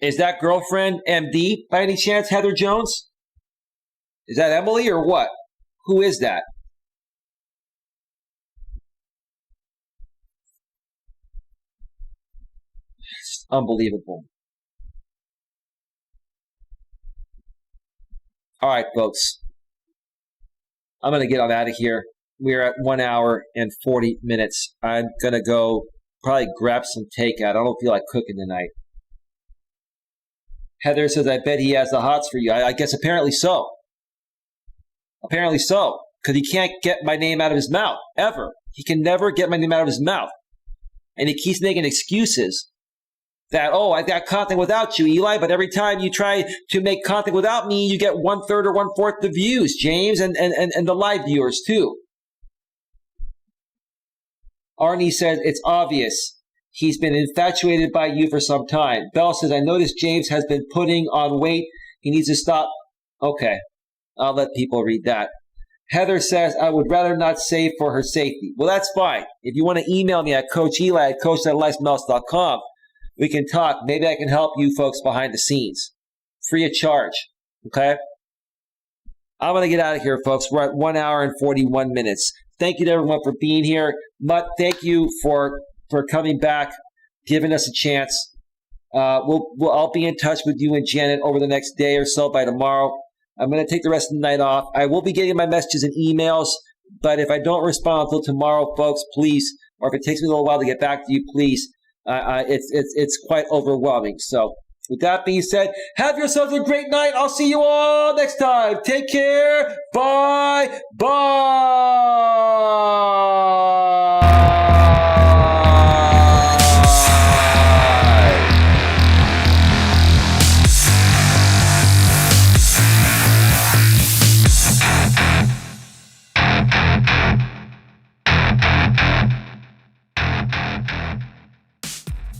Speaker 1: Is that girlfriend MD by any chance, Heather Jones? Is that Emily or what? Who is that? It's unbelievable. All right, folks. I'm going to get on out of here. We're at 1 hour and 40 minutes. I'm going to go probably grab some takeout. I don't feel like cooking tonight. Heather says, I bet he has the hots for you. I guess apparently so. Apparently so. Because he can't get my name out of his mouth, ever. He can never get my name out of his mouth. And he keeps making excuses that, oh, I've got content without you, Eli, but every time you try to make content without me, you get 1/3 or 1/4 the views, James, and the live viewers too. Arnie says, it's obvious. He's been infatuated by you for some time. Bell says, I noticed James has been putting on weight. He needs to stop. Okay, I'll let people read that. Heather says, I would rather not say for her safety. Well, that's fine. If you want to email me at coacheli@coach.eliasmelas.com, we can talk. Maybe I can help you folks behind the scenes. Free of charge. Okay? I'm going to get out of here, folks. We're at 1 hour and 41 minutes. Thank you to everyone for being here. Mutt, thank you for coming back, giving us a chance. I'll be in touch with you and Janet over the next day or so by tomorrow. I'm going to take the rest of the night off. I will be getting my messages and emails, but if I don't respond until tomorrow, folks, please, or if it takes me a little while to get back to you, please, it's quite overwhelming. So with that being said, have yourselves a great night. I'll see you all next time. Take care. Bye. Bye.